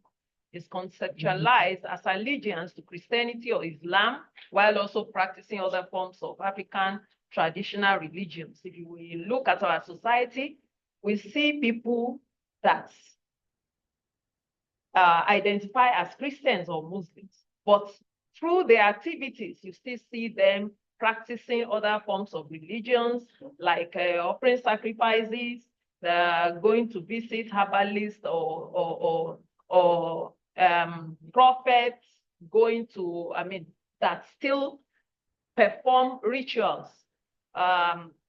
is conceptualized as allegiance to Christianity or Islam, while also practicing other forms of African traditional religions. If you will look at our society, we see people that identify as Christians or Muslims, but through their activities, you still see them practicing other forms of religions, like offering sacrifices, going to visit herbalists or prophets, going to, that still perform rituals.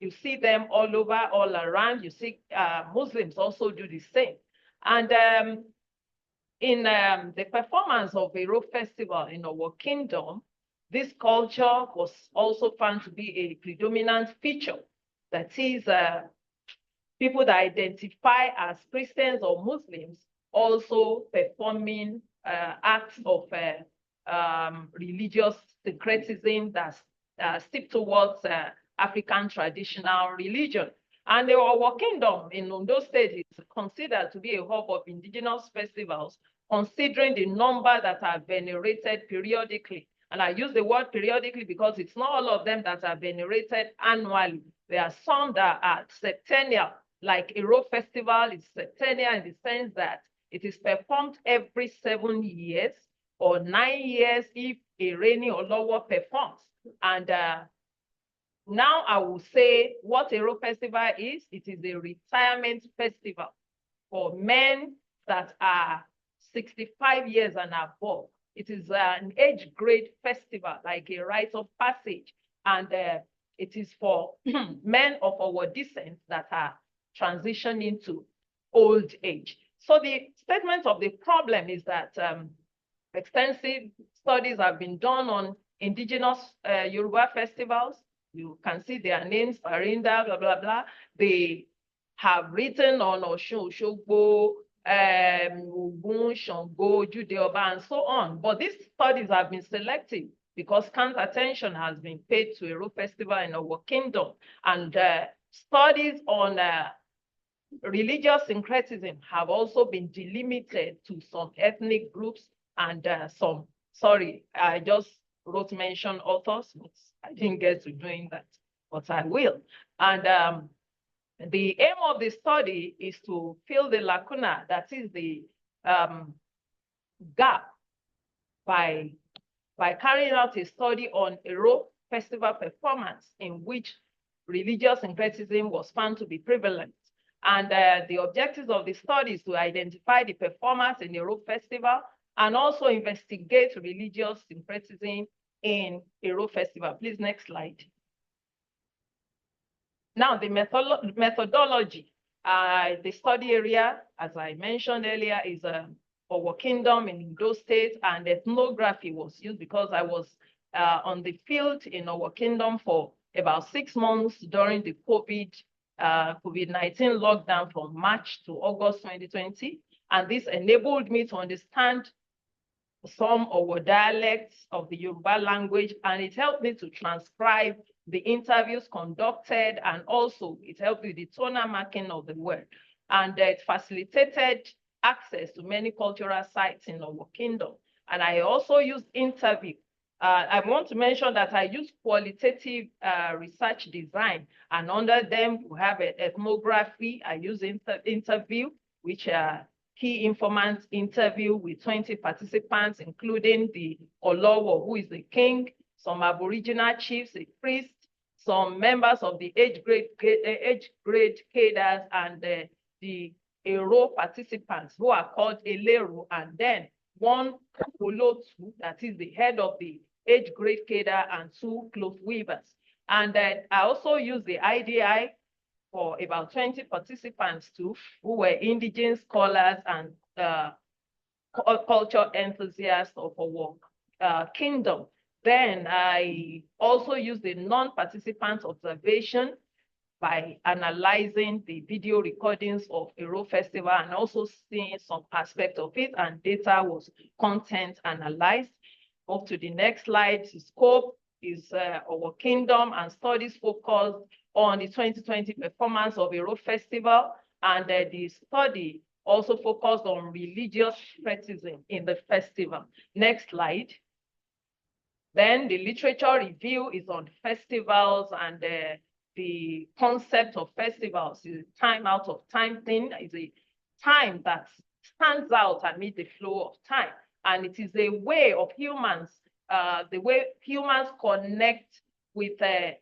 You see them all over, all around. You see Muslims also do the same. And in the performance of a Ero festival in our kingdom, this culture was also found to be a predominant feature. That is, people that identify as Christians or Muslims also performing acts of religious syncretism that steep towards African traditional religion. And our kingdom in Ondo State is considered to be a hub of indigenous festivals, considering the number that are venerated periodically. And I use the word periodically because it's not all of them that are venerated annually. There are some that are septennial, like Ero Festival is septennial in the sense that it is performed every 7 years or 9 years if a Reni or Lowo performs. And now I will say what Ero Festival is. It is a retirement festival for men that are 65 years and above. It is an age grade festival, like a rite of passage. And it is for men of our descent that are transitioning to old age. So the statement of the problem is that extensive studies have been done on indigenous Yoruba festivals. You can see their names, Farinda, blah, blah, blah. They have written on Osun Osogbo, Ogun, Shango, Judeoba, and so on. But these studies have been selective because scant attention has been paid to Ero Festival in our kingdom. And studies on religious syncretism have also been delimited to some ethnic groups and some, sorry, I just wrote mention authors, but I didn't get to doing that, but I will. And the aim of the study is to fill the lacuna, that is the gap, by carrying out a study on Ero festival performance in which religious syncretism was found to be prevalent. And the objectives of the study is to identify the performance in the Ero festival and also investigate religious syncretism in Ero festival. Please, next slide. Now, the methodology. The study area, as I mentioned earlier, is our kingdom in Ondo State, and ethnography was used because I was on the field in our kingdom for about 6 months during the COVID-19 lockdown from March to August 2020. And this enabled me to understand some of our dialects of the Yoruba language, and it helped me to transcribe the interviews conducted, and also it helped with the tonal marking of the word. And it facilitated access to many cultural sites in our kingdom. And I also used interview. I want to mention that I use qualitative research design, and under them we have ethnography. I use interview, which are key informant interview with 20 participants, including the Olowo, who is the king, some Aboriginal chiefs, a priest, some members of the age grade cadres, and the Ero participants, who are called Eleru, and then one Olotu, that is the head of the age grade cadre, and 2 cloth weavers. And I also use the IDI for about 20 participants too, who were indigenous scholars and culture enthusiasts of our kingdom. Then I also use the non-participant observation by analyzing the video recordings of Ero Festival and also seeing some aspect of it, and data was content analyzed. Move to the next slide. The scope is our kingdom, and studies focused on the 2020 performance of Ero Festival, and the study also focused on religious practicing in the festival. Next slide. Then the literature review is on festivals and the the concept of festivals is a time out of time thing. It's a time that stands out amid the flow of time. And it is a way of humans, the way humans connect with the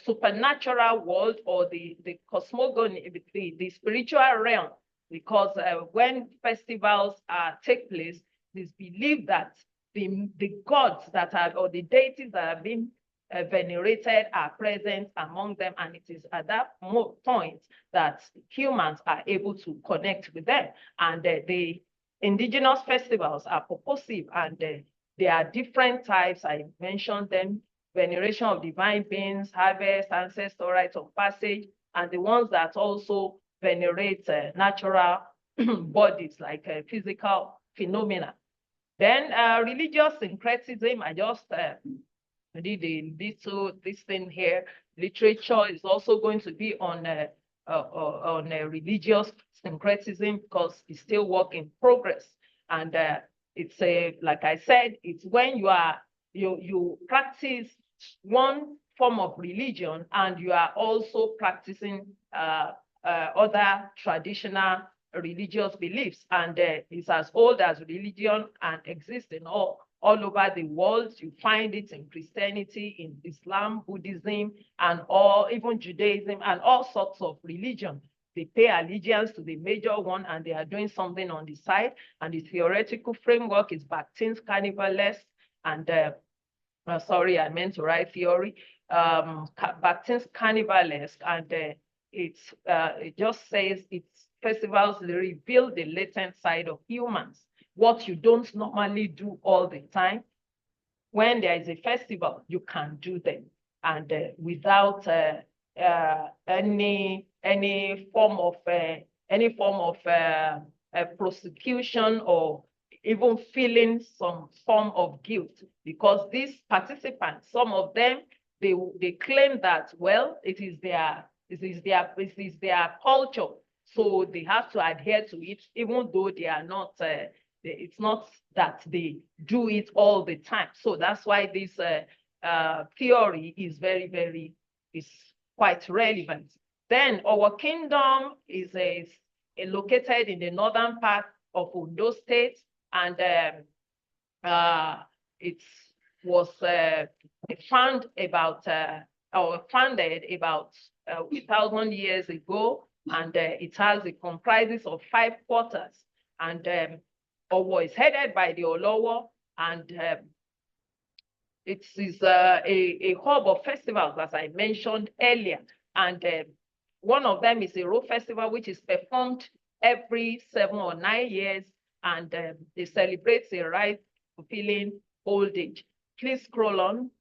supernatural world or the cosmogony, the spiritual realm. Because when festivals take place, it's believed that the gods that are, or the deities that have been venerated are present among them, and it is at that point that humans are able to connect with them. And the indigenous festivals are purposive, and there are different types. I mentioned them: veneration of divine beings, harvest, ancestor rites of passage, and the ones that also venerate natural bodies like physical phenomena. Then religious syncretism, I just did a little this thing here. Literature is also going to be on religious syncretism because it's still work in progress. And it's like I said, it's when you practice one form of religion and you are also practicing other traditional religious beliefs, and it's as old as religion and exists in all over the world. You find it in Christianity, in Islam, Buddhism, and even Judaism, and all sorts of religion. They pay allegiance to the major one, and they are doing something on the side. And the theoretical framework is Bakhtin's carnivalesque, and sorry, I meant to write theory. Bakhtin's carnivalesque, and it just says it's festivals that reveal the latent side of humans, what you don't normally do all the time. When there is a festival, you can do them, and without any form of prosecution or even feeling some form of guilt, because these participants, some of them, they claim that, well, it is their culture, so they have to adhere to it, even though they are not. It's not that they do it all the time. So that's why this theory is is quite relevant. Then our kingdom is located in the northern part of Ondo State, and it was founded about 1,000 years ago, and it comprises of 5 quarters, and Owo is headed by the Olowo, and it is a hub of festivals, as I mentioned earlier, and one of them is a road festival, which is performed every 7 or 9 years, and it celebrates a right fulfilling old age. Please scroll on.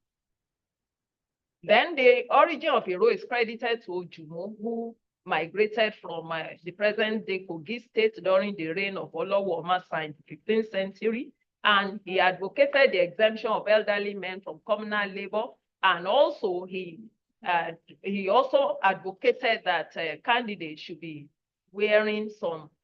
Then the origin of Iro is credited to Ojumo, who migrated from the present-day Kogi state during the reign of Olowo Omasa in the 15th century, and he advocated the exemption of elderly men from communal labor, and also he also advocated that candidates should be wearing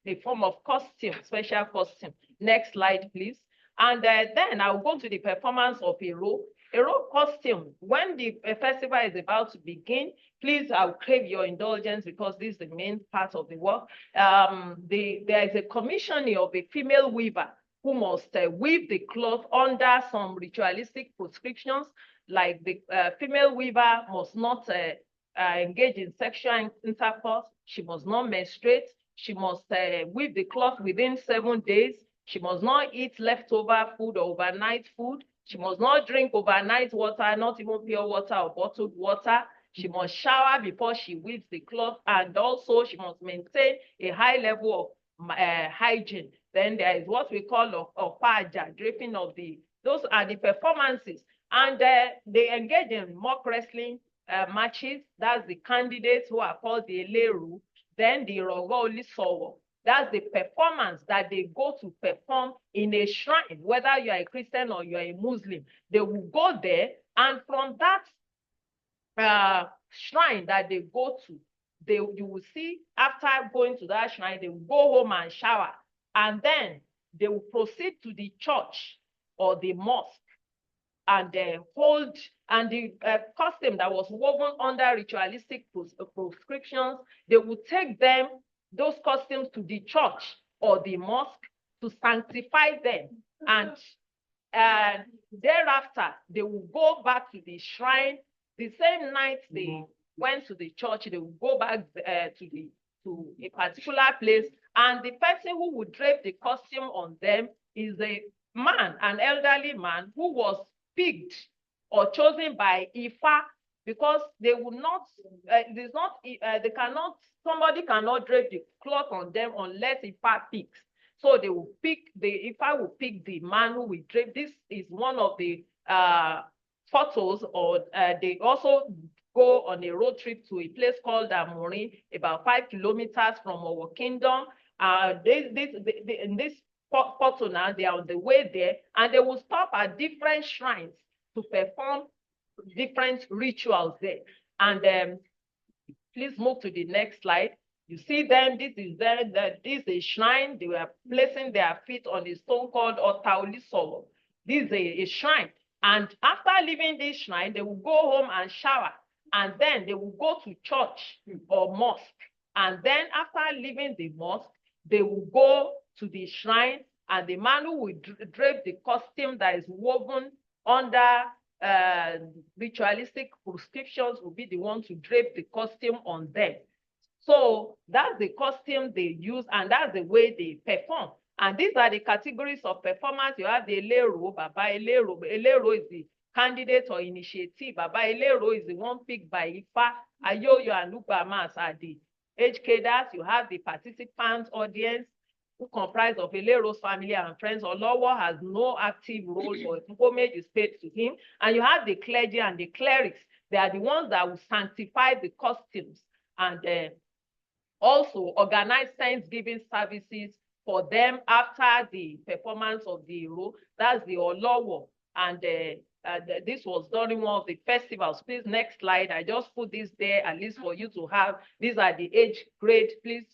a form of costume, special costume. Next slide, please. And then I'll go to the performance of Iro. Iro costume, when the festival is about to begin, please, I'll crave your indulgence because this is the main part of the work. There is a commissioning of a female weaver who must weave the cloth under some ritualistic prescriptions, like the female weaver must not engage in sexual intercourse, she must not menstruate, she must weave the cloth within 7 days, she must not eat leftover food or overnight food, she must not drink overnight water, not even pure water or bottled water. She must shower before she weaves the cloth, and also she must maintain a high level of hygiene. Then there is what we call opaja, draping of those are the performances. And they engage in mock wrestling matches. That's the candidates who are called the Eleru. Then the Rogo Olisowo. That's the performance that they go to perform in a shrine, whether you are a Christian or you are a Muslim. They will go there, and from that shrine that they go to, you will see, after going to that shrine, they will go home and shower, and then they will proceed to the church or the mosque and hold and the costume that was woven under ritualistic prescriptions, they would take those costumes to the church or the mosque to sanctify them. And thereafter, they will go back to the shrine. The same night they went to the church, they will go back to a particular place, and the person who would drape the costume on them is a man, an elderly man who was picked or chosen by Ifa, because they would not, somebody cannot drape the cloth on them unless Ifa picks. So they will pick, Ifa will pick the man who will drape. This is one of the photos, or they also go on a road trip to a place called Amorin, about 5 kilometers from our kingdom. In this photo now, they are on the way there, and they will stop at different shrines to perform different rituals there. And please move to the next slide. You see them, this is a shrine. They were placing their feet on a stone called Otaulisolo. This is a shrine. And after leaving this shrine, they will go home and shower. And then they will go to church or mosque. And then after leaving the mosque, they will go to the shrine, and the man who will drape the costume that is woven under ritualistic prescriptions will be the one to drape the costume on them. So that's the costume they use, and that's the way they perform. And these are the categories of performance. You have the Elero, Baba Elero. Elero is the candidate or initiative. Baba Elero is the one picked by Ifa. Ayoyo and Ubamas are the age cadres. You have the participant audience, who comprise of Elero's family and friends. Olowo has no active role, but homage is paid to him. And you have the clergy and the clerics. They are the ones that will sanctify the costumes and also organize Thanksgiving services for them after the performance of the hero. That's the Olowo. And this was during one of the festivals. Please, next slide. I just put this there at least for you to have. These are the age grade. Please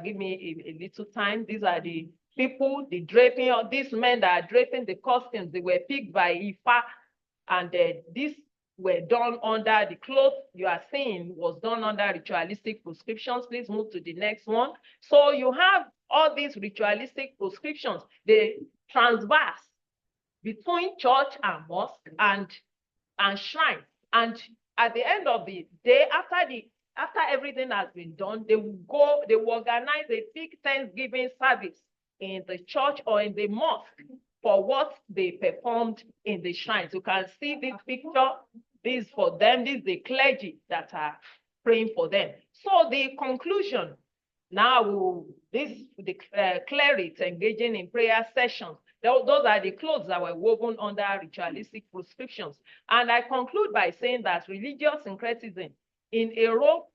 give me a little time. These are the people, the draping of these men that are draping the costumes. They were picked by Ifa, and these were done under the cloth you are seeing was done under ritualistic prescriptions. Please move to the next one. So you have all these ritualistic prescriptions. They transverse between church and mosque and shrine. And at the end of the day, after everything has been done, they will organize a big Thanksgiving service in the church or in the mosque for what they performed in the shrines. You can see this picture. This for them. This is the clergy that are praying for them. So the conclusion now, the clerics engaging in prayer sessions. Those are the clothes that were woven under ritualistic prescriptions. And I conclude by saying that religious syncretism in a role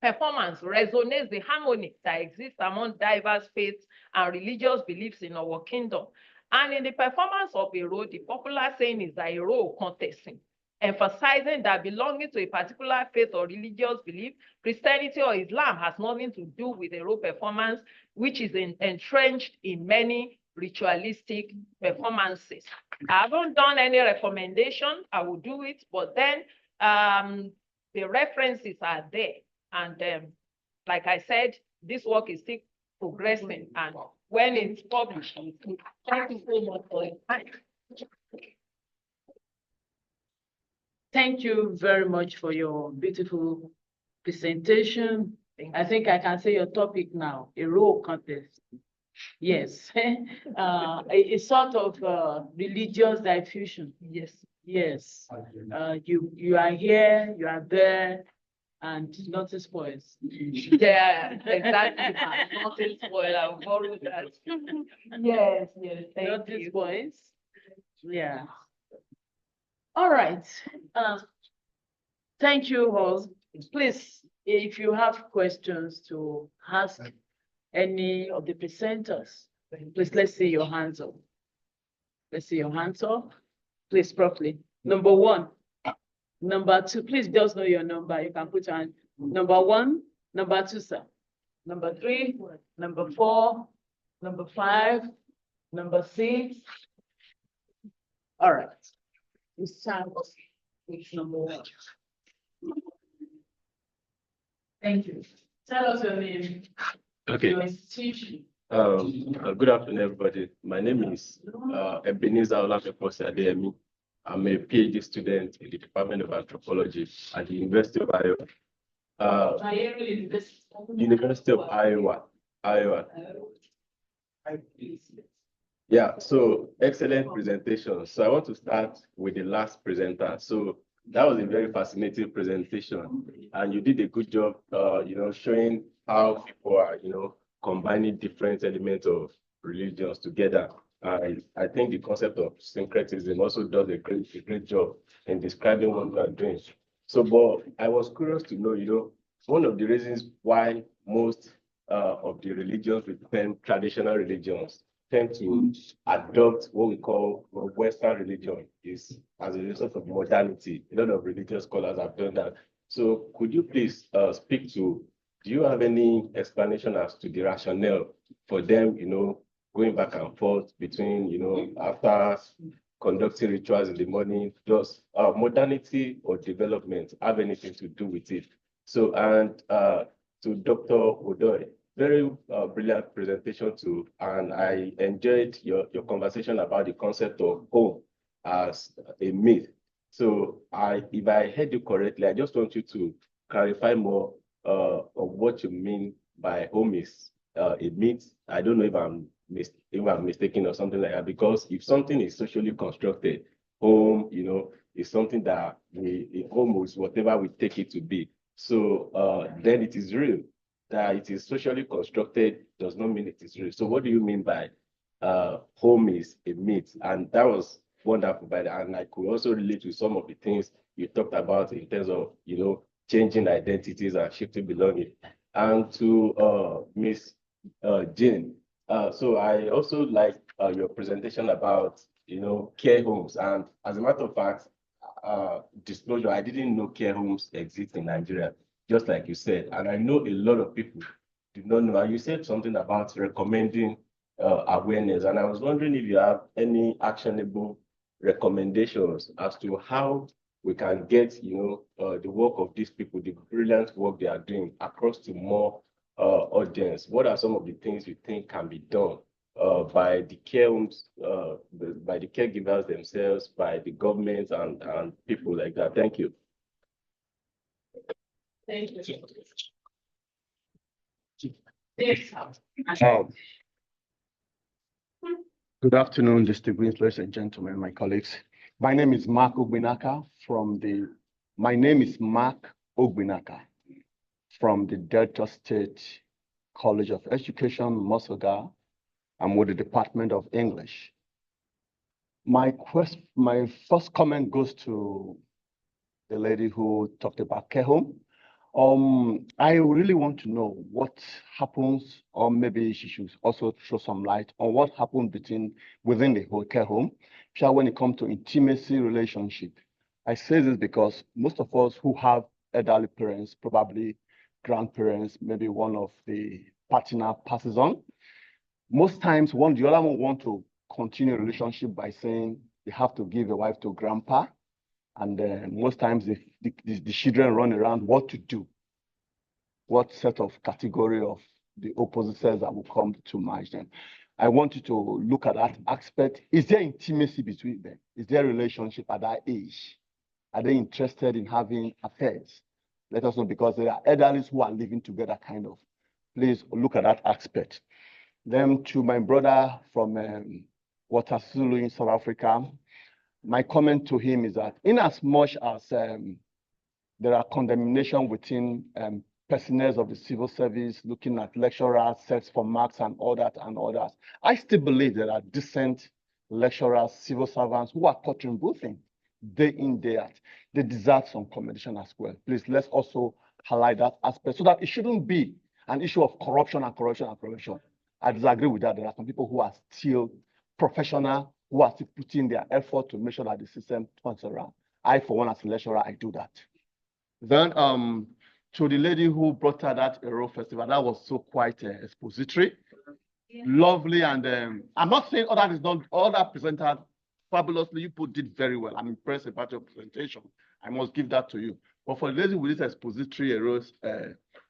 performance resonates the harmony that exists among diverse faiths and religious beliefs in our kingdom. And in the performance of a role, the popular saying is that a role contesting, emphasizing that belonging to a particular faith or religious belief, Christianity or Islam, has nothing to do with a role performance, which is entrenched in many ritualistic performances. I haven't done any recommendation. I will do it, but then the references are there. And like I said, this work is still progressing, and when it's published, thank you so much for your time. Thank you very much for your beautiful presentation. I think I can say your topic now, a role contest. Yes, a sort of religious diffusion. Yes. Yes, you are here, you are there, and nothing spoils. Yeah, exactly. Nothing spoil. I'll borrow that. Yes, yes. Nothing spoils. Yeah. All right. Thank you all. Please, if you have questions to ask any of the presenters, please, let's see your hands up. Let's see your hands up. Please, properly. Number one. Number two, please just know your number. You can put on number one, number two, sir. Number three, number four, number five, number six. All right. We start with number 1. Thank you. Tell us your name, Okay. your institution. Good afternoon, everybody. My name is Ebenezer Olameposi. I'm a PhD student in the Department of Anthropology at the University of Iowa. University of Iowa. Yeah, so excellent presentation. So I want to start with the last presenter. So that was a very fascinating presentation, and you did a good job, showing how people are, combining different elements of religions together. I think the concept of syncretism also does a great job in describing what we are doing. So, but I was curious to know, one of the reasons why most of the religions we term traditional religions tend to adopt what we call Western religion is as a result of modernity. A lot of religious scholars have done that. So could you please speak to, do you have any explanation as to the rationale for them, going back and forth between, after conducting rituals in the morning, does modernity or development have anything to do with it? So, and to Dr. Odoy, very brilliant presentation too, and I enjoyed your conversation about the concept of home as a myth. So if I heard you correctly, I just want you to clarify more of what you mean by home is a myth. I don't know if I'm mistaken or something like that, because if something is socially constructed, home, is something that home is whatever we take it to be. So then it is real. That it is socially constructed does not mean it is real. So what do you mean by home is a myth? And that was wonderful. And I could also relate to some of the things you talked about in terms of, changing identities and shifting belonging. And to Miss Jane, so I also like your presentation about, care homes. And as a matter of fact, disclosure, I didn't know care homes exist in Nigeria, just like you said. And I know a lot of people do not know. And you said something about recommending awareness. And I was wondering if you have any actionable recommendations as to how we can get, the work of these people, the brilliant work they are doing, across to more audience. What are some of the things you think can be done by the care homes, by the caregivers themselves, by the government and people like that? Thank you. Thank you. Good afternoon, distinguished ladies and gentlemen, my colleagues. My name is Mark Ogbinaka from the Delta State College of Education, Mosoga. I'm with the Department of English. My first comment goes to the lady who talked about care home. I really want to know what happens, or maybe she should also throw some light on what happened within the whole care home, when it comes to intimacy relationship. I say this because most of us who have elderly parents, probably grandparents, maybe one of the partner passes on. Most times, the other one want to continue a relationship by saying they have to give a wife to grandpa. And most times the children run around what to do, what set of category of the opposite sex that will come to marry them. I want you to look at that aspect. Is there intimacy between them? Is there a relationship at that age? Are they interested in having affairs? Let us know, because there are elderlies who are living together kind of. Please look at that aspect. Then to my brother from Watasulu in South Africa, my comment to him is that in as much as there are condemnation within personnel of the civil service, looking at lecturers, sex for marks and all that and others, I still believe there are decent lecturers, civil servants who are touching both things day in, day out. They deserve some commendation as well. Please, let's also highlight that aspect so that it shouldn't be an issue of corruption and corruption and corruption. I disagree with that. There are some people who are still professional, who are still putting their effort to make sure that the system turns around. I, for one, as a lecturer, I do that. Then to the lady who brought her that Aero Festival, that was so quite expository, lovely, and I'm not saying all that is not, all that presented fabulously. You did very well. I'm impressed about your presentation. I must give that to you. But for the lady with this expository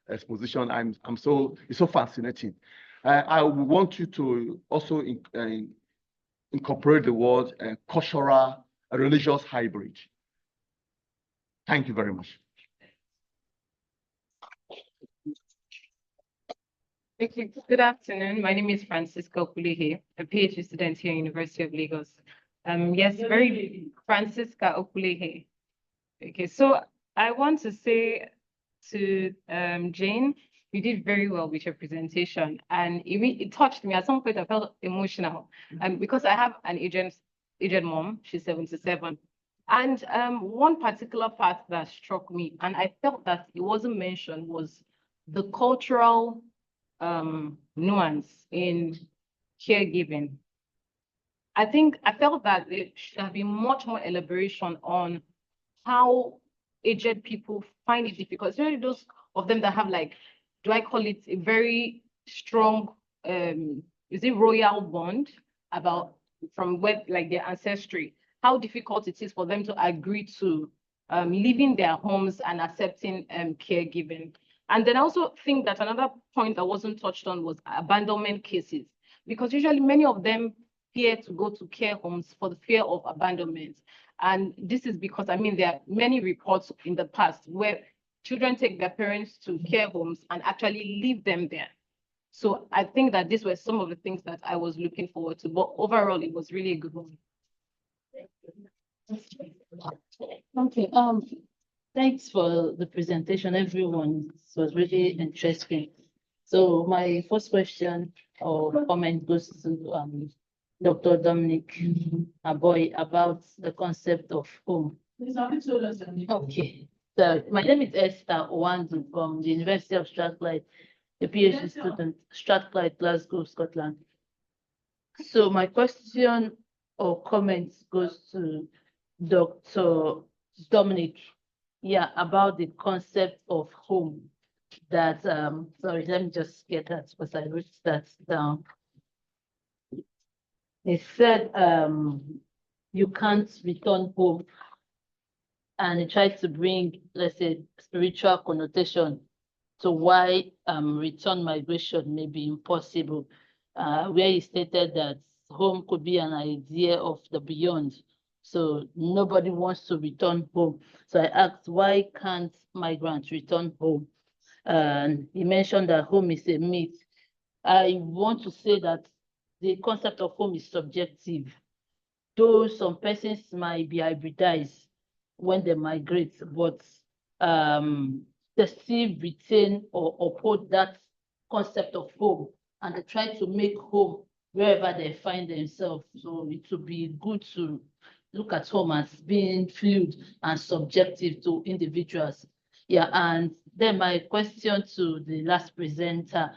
exposition, it's so fascinating. I want you to also incorporate the word cultural, religious hybrid. Thank you very much. Thank you. Good afternoon. My name is Francisca Okulehe, a PhD student here at University of Lagos. Yes, Francisca Okulehe. Okay, so I want to say to Jane, you did very well with your presentation, and it touched me. At some point, I felt emotional, because I have an aged mom. She's 77, and one particular part that struck me, and I felt that it wasn't mentioned, was the cultural nuance in caregiving. I felt that there should have been much more elaboration on how aged people find it difficult, especially those of them that have, like, do I call it a very strong, is it royal bond from where, like, their ancestry, how difficult it is for them to agree to leaving their homes and accepting caregiving. And then I also think that another point that wasn't touched on was abandonment cases, because usually many of them fear to go to care homes for the fear of abandonment. And this is because, I mean, there are many reports in the past where children take their parents to care homes and actually leave them there. So I think that these were some of the things that I was looking forward to, but overall, it was really a good one. Okay, thanks for the presentation, everyone. It was really interesting. So my first question or comment goes to Dr. Dominic Aboy about the concept of home. Okay, so my name is Esther Owandu from the University of Strathclyde, a PhD student, Strathclyde, Glasgow, Scotland. So my question or comment goes to Dr. Dominic, about the concept of home. That sorry, let me just get that because I wrote that down. It said you can't return home, and it tried to bring, let's say, spiritual connotation to why return migration may be impossible, where he stated that home could be an idea of the beyond. So nobody wants to return home. So I asked, why can't migrants return home? And he mentioned that home is a myth. I want to say that the concept of home is subjective. Though some persons might be hybridized when they migrate, but they still retain or uphold that concept of home, and they try to make home wherever they find themselves. So it would be good to look at home as being fluid and subjective to individuals. Yeah, and then my question to the last presenter.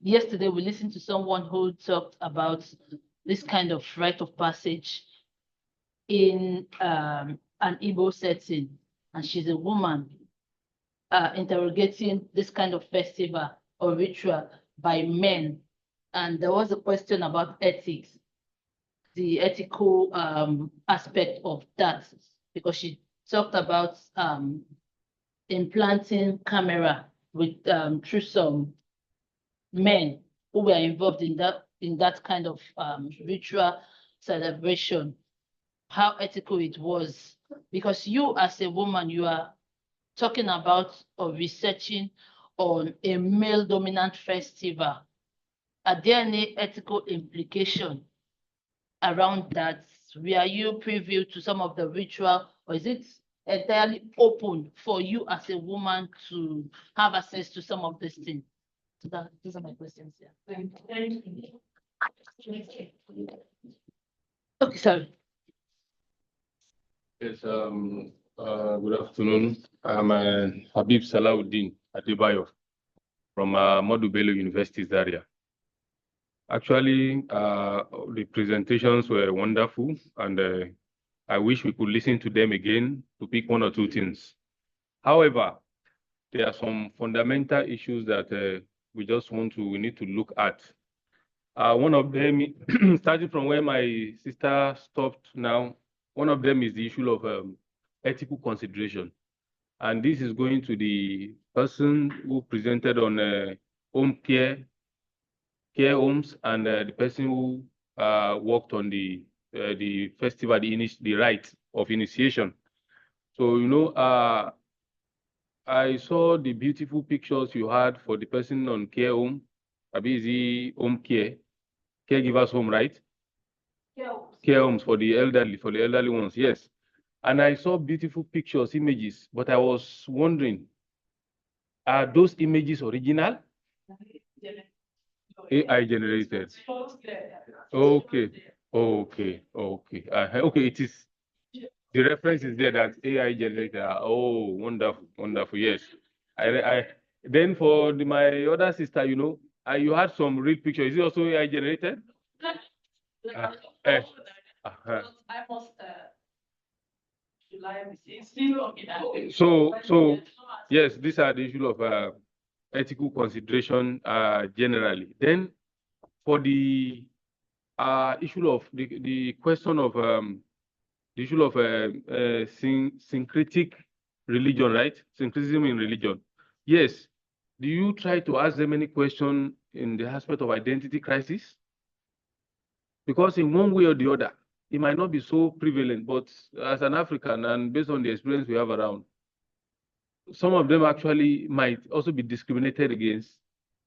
Yesterday we listened to someone who talked about this kind of rite of passage in an Igbo setting, and she's a woman interrogating this kind of festival or ritual by men. And there was a question about ethics, the ethical aspect of that, because she talked about implanting camera with through some men who were involved in that kind of ritual celebration, how ethical it was. Because you as a woman, you are talking about or researching on a male dominant festival. Are there any ethical implication around that? Were you privy to some of the ritual, or is it entirely open for you as a woman to have access to some of these things? So these are my questions. Yeah. Thank you. Okay, sorry. Yes. Good afternoon. I'm Habib Salahuddin Adebayo from Ahmadu Bello University, Zaria. Actually, the presentations were wonderful, and I wish we could listen to them again to pick one or two things. However, there are some fundamental issues that we need to look at One of them, starting from where my sister stopped now, one of them is the issue of ethical consideration. And this is going to the person who presented on home care homes, and the person who worked on the festival, the rite of initiation. So, you know, I saw the beautiful pictures you had for the person on care home. Abizi home care, caregivers home, right? Care homes for the elderly ones, yes. And I saw beautiful pictures, images, but I was wondering, are those images original? AI generated. Okay, okay, okay. Okay, it is, the reference is there that AI generated. Oh, wonderful, wonderful. Yes. I then for my other sister, you know, you had some real picture. Is it also AI generated? Eh, I must still so yes, these are the issue of ethical consideration generally. Then for the issue of the question of the issue of syncretic religion, right? Syncretism in religion. Yes. Do you try to ask them any question in the aspect of identity crisis? Because in one way or the other, it might not be so prevalent, but as an African and based on the experience we have around, some of them actually might also be discriminated against.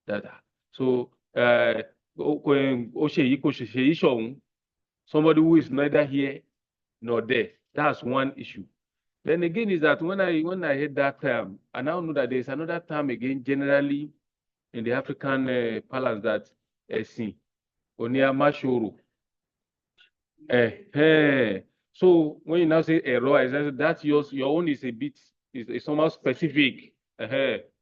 That so somebody who is neither here nor there. That's one issue. Then again is that when I heard that term, I now know that there's another term again generally in the African parlance that see oniamashoro. So when you now say error, that's your own is a bit is somehow specific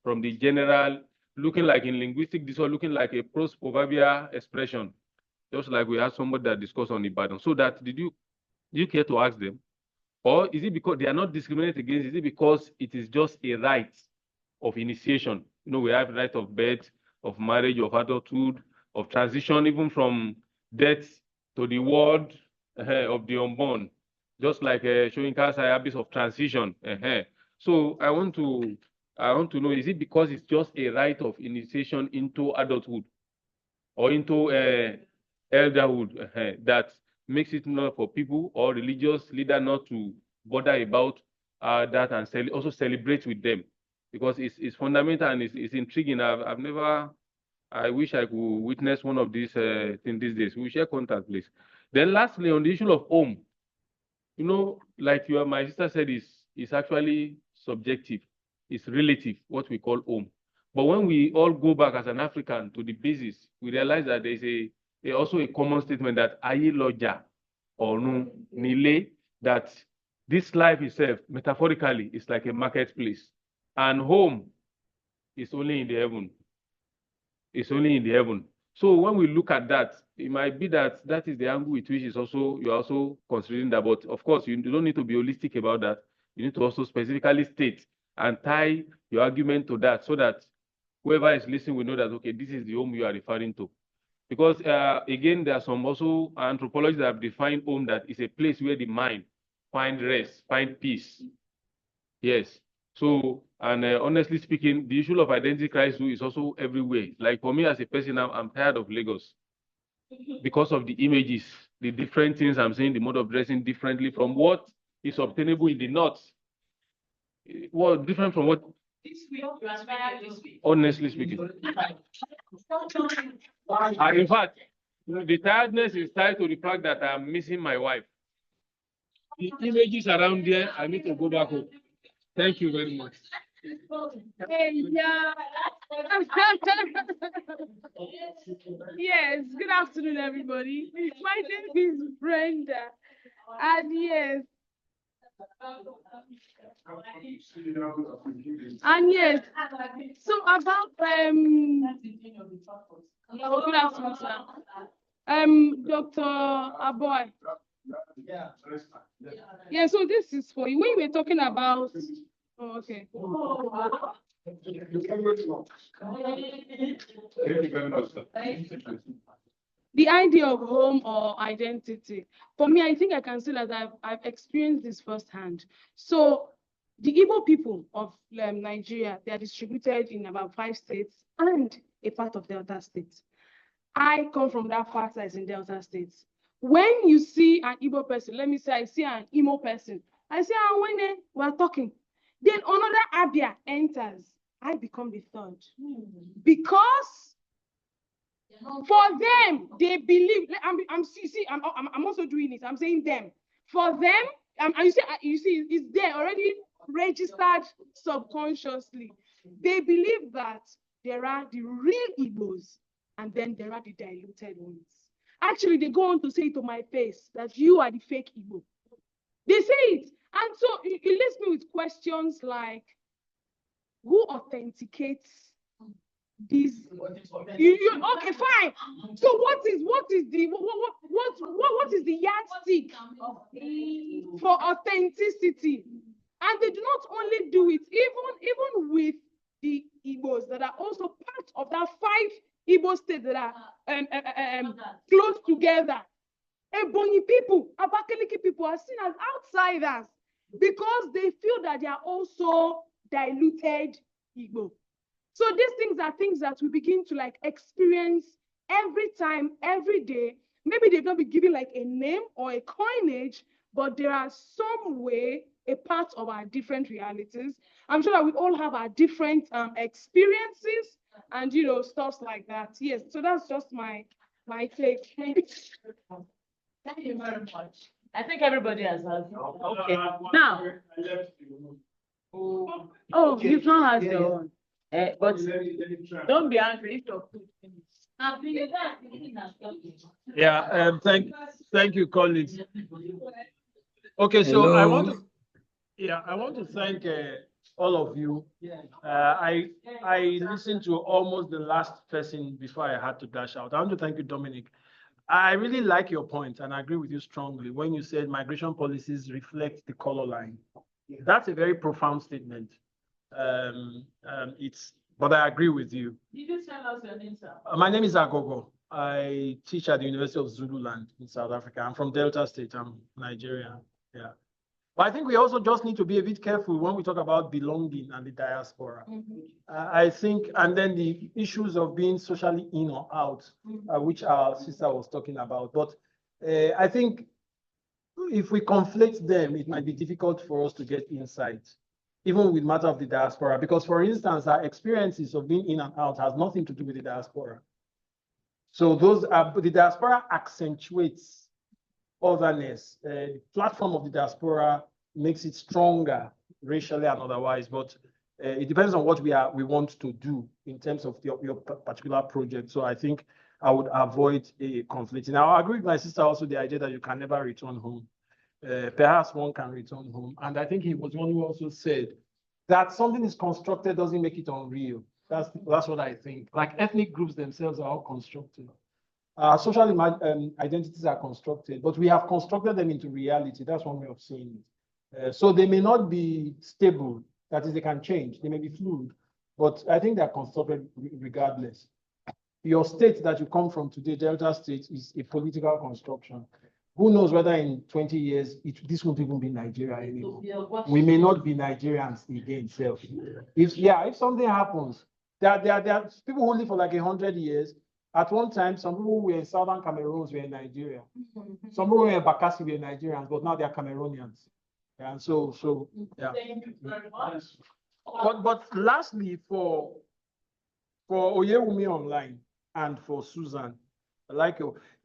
from the general, looking like in linguistic disorder, looking like a proverbial expression, just like we had somebody that discussed on Ibadan. So that did you care to ask them? Or is it because they are not discriminated against? Is it because it is just a right of initiation? You know, we have right of birth, of marriage, of adulthood, of transition, even from death to the world of the unborn, just like showing us habits of transition. So I want to know: is it because it's just a right of initiation into adulthood or into elderhood that makes it not for people or religious leader not to bother about that and also celebrate with them, because it's fundamental and it's intriguing. I've never. I wish I could witness one of these things these days. We share contact, please. Then lastly, on the issue of home, you know, like my sister said, is actually subjective. It's relative, what we call home. But when we all go back as an African to the basis, we realize that there's also a common statement that aye loja or no nile, that this life itself, metaphorically, is like a marketplace. And home is only in the heaven. It's only in the heaven. So when we look at that, it might be that that is the angle with which you're also considering that. But of course, you don't need to be holistic about that. You need to also specifically state and tie your argument to that, so that whoever is listening will know that, okay, this is the home you are referring to. Because again, there are some also anthropologists that have defined home that is a place where the mind find rest, find peace. Yes. So, and honestly speaking, the issue of identity crisis is also everywhere. Like for me as a person, I'm tired of Lagos because of the images, the different things I'm seeing, the mode of dressing differently from what is obtainable in the north. Well, different from what? Honestly speaking. And in fact, the tiredness is tied to the fact that I'm missing my wife. The images around there, I need to go back home. Thank you very much. Hey, yeah. Yes, good afternoon, everybody. My name is Brenda. And yes. And yes. So about oh, good afternoon, sir. Dr. Aboy. Yeah, so this is for you. When we were talking about okay. Thank you very much, sir. the idea of home or identity. For me, I think I can say that I've experienced this firsthand. So the Igbo people of Nigeria, they are distributed in about 5 states and a part of Delta states. I come from that part that is in Delta states. When you see an Igbo person, let me say I see an Imo person, I say, when we're talking, then another Abia enters, I become the third. Because for them, they believe. I'm also doing it. I'm saying them. For them, and you see, it's there already registered subconsciously. They believe that there are the real Igbos, and then there are the diluted ones. Actually, they go on to say to my face that you are the fake Igbo. They say it, and so it leaves me with questions like, who authenticates these? Okay, fine. So what is the yardstick for authenticity? And they do not only do it, even with the Igbos that are also part of that 5 Igbo states that are close together. Ebonyi people, Abakaliki people are seen as outsiders because they feel that they are also diluted Igbo. So these things are things that we begin to like experience every time, every day. Maybe they've not been given like a name or a coinage, but there are some way a part of our different realities. I'm sure that we all have our different experiences and stuff like that. Yes, so that's just my take. Thank you very much. I think everybody has asked. Okay. Now. Oh, you can't have your own. But don't be angry if your food finishes. Yeah, thank you, colleagues. Okay, so Hello. I want to thank all of you. I listened to almost the last person before I had to dash out. I want to thank you, Dominic. I really like your point, and I agree with you strongly when you said migration policies reflect the color line. That's a very profound statement. But I agree with you. Did you tell us your name, sir? My name is Agogo. I teach at the University of Zululand in South Africa. I'm from Delta State. I'm Nigerian. Yeah. But I think we also just need to be a bit careful when we talk about belonging and the diaspora. I think, and then the issues of being socially in or out, which our sister was talking about. But I think if we conflate them, it might be difficult for us to get insight, even with matter of the diaspora. Because, for instance, our experiences of being in and out has nothing to do with the diaspora. So the diaspora accentuates otherness. The platform of the diaspora makes it stronger racially and otherwise, but it depends on what we want to do in terms of your particular project. So I think I would avoid a conflict. Now, I agree with my sister also the idea that you can never return home. Perhaps one can return home. And I think he was one who also said that something is constructed doesn't make it unreal. That's what I think. Like ethnic groups themselves are all constructed. Social identities are constructed, but we have constructed them into reality. That's one way of saying it. So they may not be stable. That is, they can change. They may be fluid, but I think they're constructed regardless. Your state that you come from today, Delta State, is a political construction. Who knows whether in 20 years, this won't even be Nigeria anymore. We may not be Nigerians again. If something happens, there are people who live for like 100 years. At one time, some people who were in Southern Cameroons were in Nigeria. Some people were in Bakassi were Nigerians, but now they are Cameroonians. And so yeah. Thank you very much. But lastly, for Oyewumi Online and for Susan,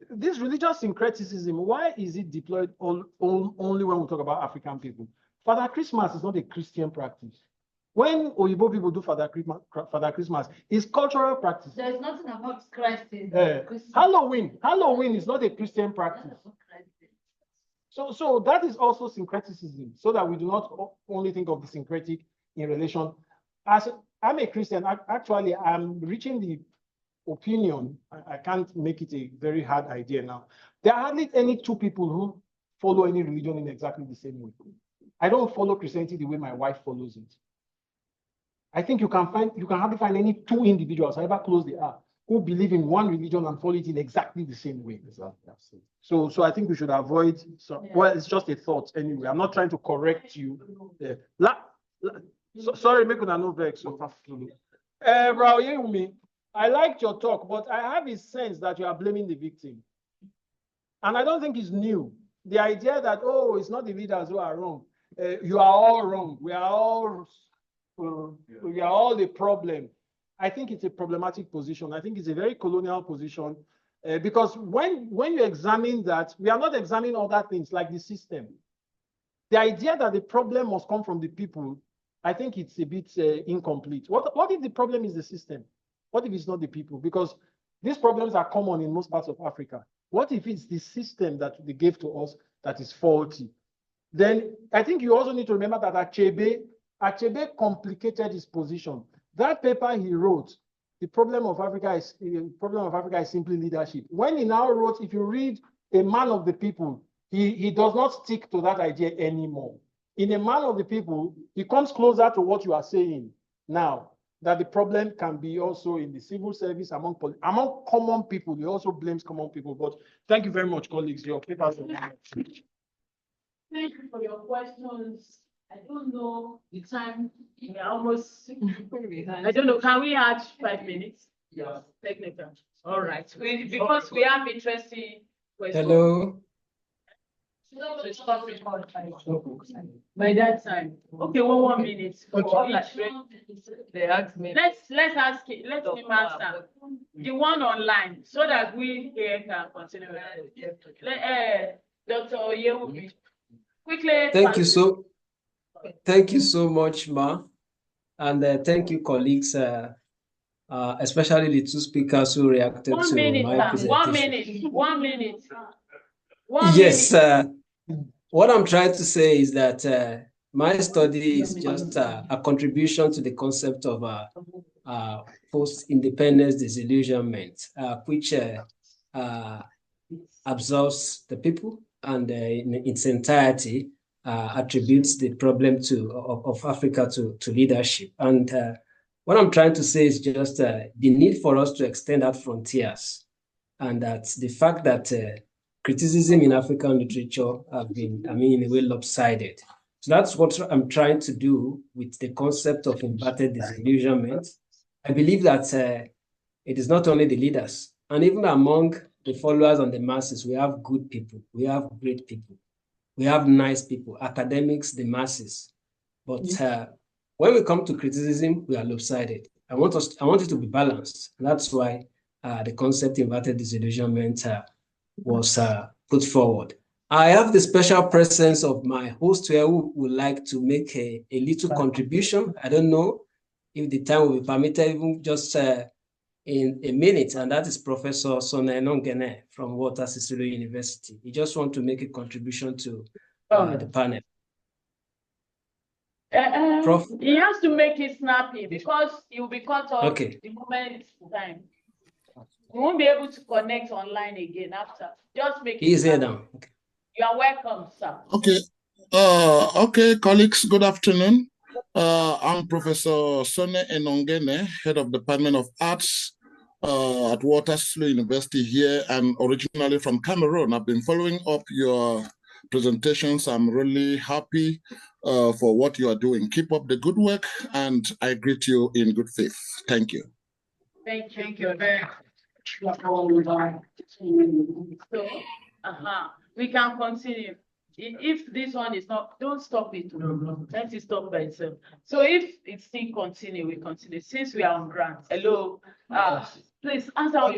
this religious syncretism, why is it deployed only when we talk about African people? Father Christmas is not a Christian practice. When Oyibo people do Father Christmas, it's cultural practice. There's nothing about Christ in Halloween is not a Christian practice. So that is also syncretism, so that we do not only think of the syncretic in relation. As I'm a Christian, actually, I'm reaching the opinion, I can't make it a very hard idea now. There are hardly any two people who follow any religion in exactly the same way. I don't follow Christianity the way my wife follows it. I think you can hardly find any two individuals, however close they are, who believe in one religion and follow it in exactly the same way. So I think we should avoid. Well, it's just a thought anyway. I'm not trying to correct you. Sorry, make una no vex. I liked your talk, but I have a sense that you are blaming the victim. And I don't think it's new. The idea that, oh, it's not the leaders who are wrong. You are all wrong. We are all the problem. I think it's a problematic position. I think it's a very colonial position because when you examine that, we are not examining other things like the system. The idea that the problem must come from the people, I think it's a bit incomplete. What if the problem is the system? What if it's not the people? Because these problems are common in most parts of Africa. What if it's the system that they gave to us that is faulty? Then I think you also need to remember that Achebe complicated his position. That paper he wrote, the problem of Africa is simply leadership. When he now wrote, if you read A Man of the People, he does not stick to that idea anymore. In A Man of the People, he comes closer to what you are saying now, that the problem can be also in the civil service among common people. He also blames common people. But thank you very much, colleagues. Your papers. Thank you for your questions. I don't know the time. We are almost. I don't know. Can we add 5 minutes? Yes. Technical. All right. Because we have interesting questions. Hello. So stop it by that time. Okay, 1 minute for each. They asked me. Let's ask it. Let him answer the one online so that we here can continue. Dr. Oyewumi, quickly. Thank you so much, Ma, and thank you, colleagues, especially the two speakers who reacted to my presentation. 1 minute. Yes. What I'm trying to say is that my study is just a contribution to the concept of post-independence disillusionment, which absorbs the people and in its entirety attributes the problem of Africa to leadership. And what I'm trying to say is just the need for us to extend our frontiers, and that the fact that criticism in African literature have been, in a way, lopsided. So that's what I'm trying to do with the concept of inverted disillusionment. I believe that it is not only the leaders, and even among the followers and the masses, we have good people, we have great people, we have nice people, academics, the masses. But when we come to criticism, we are lopsided. I want it to be balanced. And that's why the concept inverted disillusionment was put forward. I have the special presence of my host here who would like to make a little contribution. I don't know if the time will be permitted, even just in a minute, and that is Professor Sona Enongene from Walter Sisulu University. He just wants to make a contribution to the panel. He has to make it snappy because he will be cut off the moment it's time. We won't be able to connect online again after. Just make it. He's here now. Okay. You are welcome, sir. Okay. Okay, colleagues, good afternoon. I'm Professor Sone Enongene, Head of Department of Arts at Walter Sisulu University here, and originally from Cameroon. I've been following up your presentations. I'm really happy for what you are doing. Keep up the good work, and I greet you in good faith. Thank you. Thank you. So, we can continue. If this one is not, don't stop it. Let it stop by itself. So if it still continue, we continue. Since we are on ground. Hello. Please answer all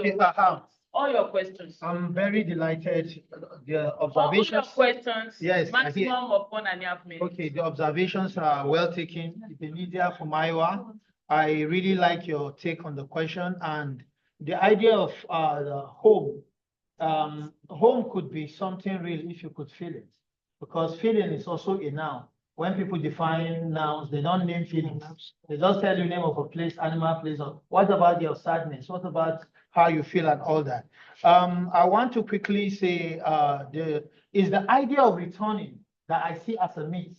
your questions. I'm very delighted. The observations. All your questions. Yes. Maximum of 1.5 minutes. Okay, the observations are well taken. Ibenedia from Iowa. I really like your take on the question and the idea of the home. Home could be something real if you could feel it, because feeling is also a noun. When people define nouns, they don't name feelings. They just tell you name of a place, animal, place. Or what about your sadness? What about how you feel and all that? I want to quickly say the idea of returning that I see as a myth,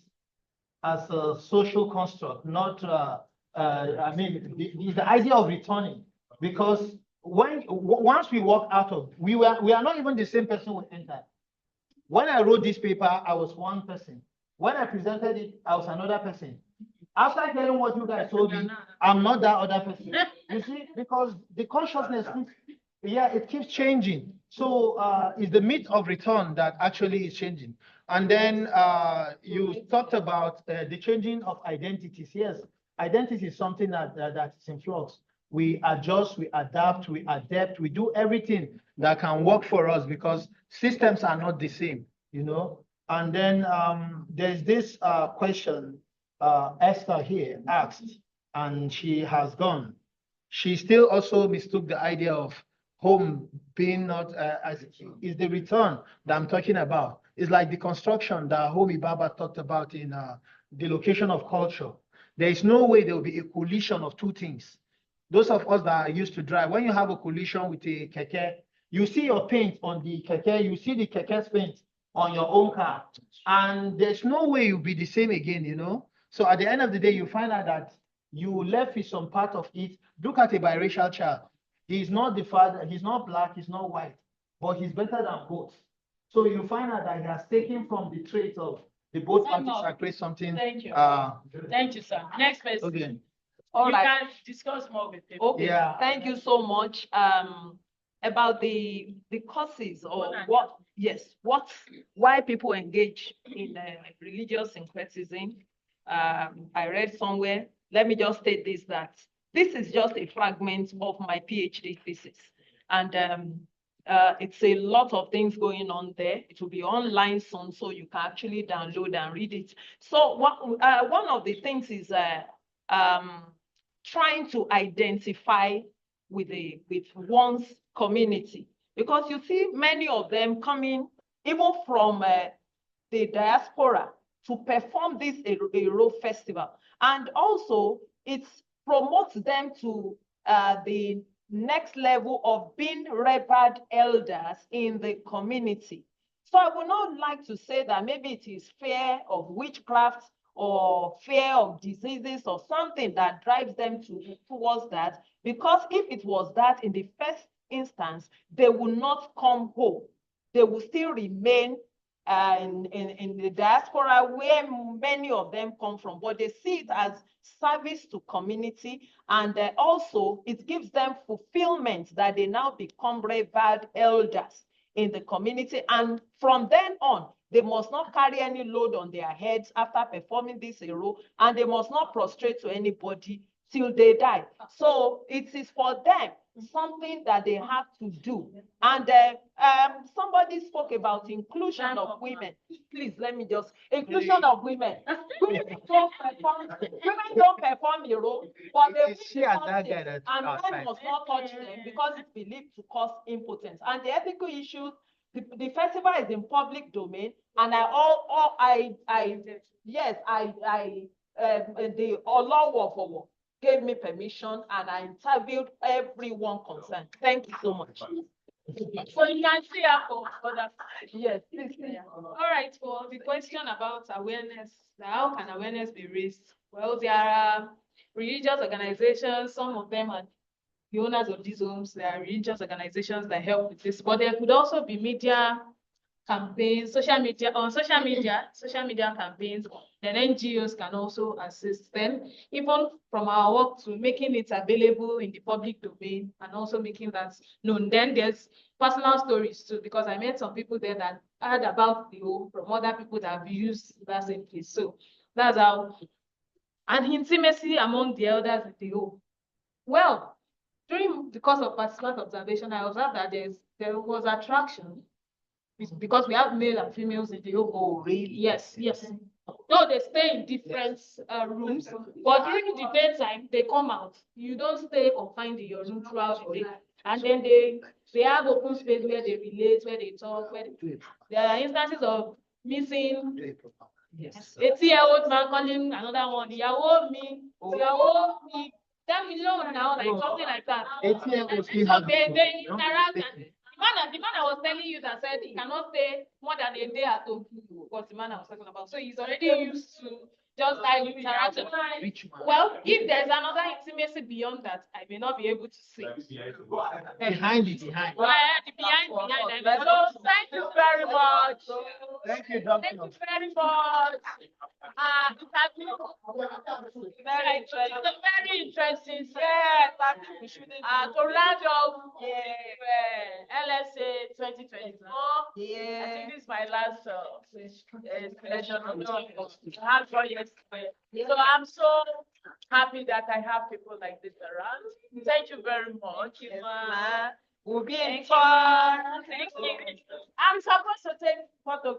as a social construct, not, is the idea of returning, because once we walk out of, we are not even the same person we entered. When I wrote this paper, I was one person. When I presented it, I was another person. After hearing what you guys told me, I'm not that other person. You see, because the consciousness, yeah, it keeps changing. So it's the myth of return that actually is changing. And then you talked about the changing of identities. Yes, identity is something that is in flux. We adjust, we adapt, we adapt, we do everything that can work for us because systems are not the same, you know. And then there's this question Esther here asked, and she has gone. She still also mistook the idea of home being not as is the return that I'm talking about. It's like the construction that Homi Baba talked about in the location of culture. There is no way there will be a collision of two things. Those of us that are used to drive, when you have a collision with a keke, you see your paint on the keke, you see the keke's paint on your own car, and there's no way you'll be the same again, you know. So at the end of the day, you find out that you left with some part of it. Look at a biracial child. He's not the father, he's not black, he's not white, but he's better than both. So you find out that he has taken from the traits of the both parties and create something. Thank you. Thank you, sir. Next person. Okay. All you right. can discuss more with people. Okay, Yeah. thank you so much. About the causes or why people engage in religious syncretism. I read somewhere, let me just state this, that this is just a fragment of my PhD thesis. And it's a lot of things going on there. It will be online soon, so you can actually download and read it. So one of the things is trying to identify with one's community, because you see many of them coming even from the diaspora to perform this Ero festival, and also it promotes them to the next level of being revered elders in the community. So I would not like to say that maybe it is fear of witchcraft or fear of diseases or something that drives them towards that, because if it was that in the first instance, they will not come home. They will still remain in the diaspora where many of them come from, but they see it as service to community, and also it gives them fulfillment that they now become revered elders in the community, and from then on, they must not carry any load on their heads after performing this Ero, and they must not prostrate to anybody till they die. So it is for them something that they have to do. And somebody spoke about inclusion of women. Please, let me just, inclusion of women. Women don't perform Ero, but they and men must not touch them because it's believed to cause impotence. And the ethical issues, the festival is in public domain, and the Olawo gave me permission, and I interviewed everyone concerned. Thank you so much. So you can see other. Yes, please. All right, for the question about awareness, how can awareness be raised? Well, there are religious organizations, some of them are the owners of these homes. There are religious organizations that help with this, but there could also be media campaigns, social media campaigns. Then NGOs can also assist them, even from our work to making it available in the public domain and also making that known. Then there's personal stories too, because I met some people there that heard about the home from other people that have used that same place. So that's how, and intimacy among the elders in the home. Well, during the course of participant observation, I observed that there was attraction because we have male and females in the home. Oh, really? Yes. No, they stay in different rooms, but during the daytime, they come out. You don't stay confined in your room throughout the day. And then they have open space where they relate, where they talk, there are instances of missing. Yes. 80-year-old man calling another one, "Ìyàwó mi, ìyàwó mi." Tell me now, like something like that. 80-year-old They interact. The man I was telling you that said he cannot stay more than a day at home was the man I was talking about. So he's already used to just like interaction. Well, if there's another intimacy beyond that, I may not be able to see. Behind it, behind. Behind. So thank you very much. Thank you, Doctor. Thank you very much. It has been very interesting. Very interesting. Yes. To round off LSA 2024. Yeah. I think this is my last session to have for yesterday. So I'm so happy that I have people like this around. Thank you very much. We'll be in touch. Thank you. I'm supposed to take photographs.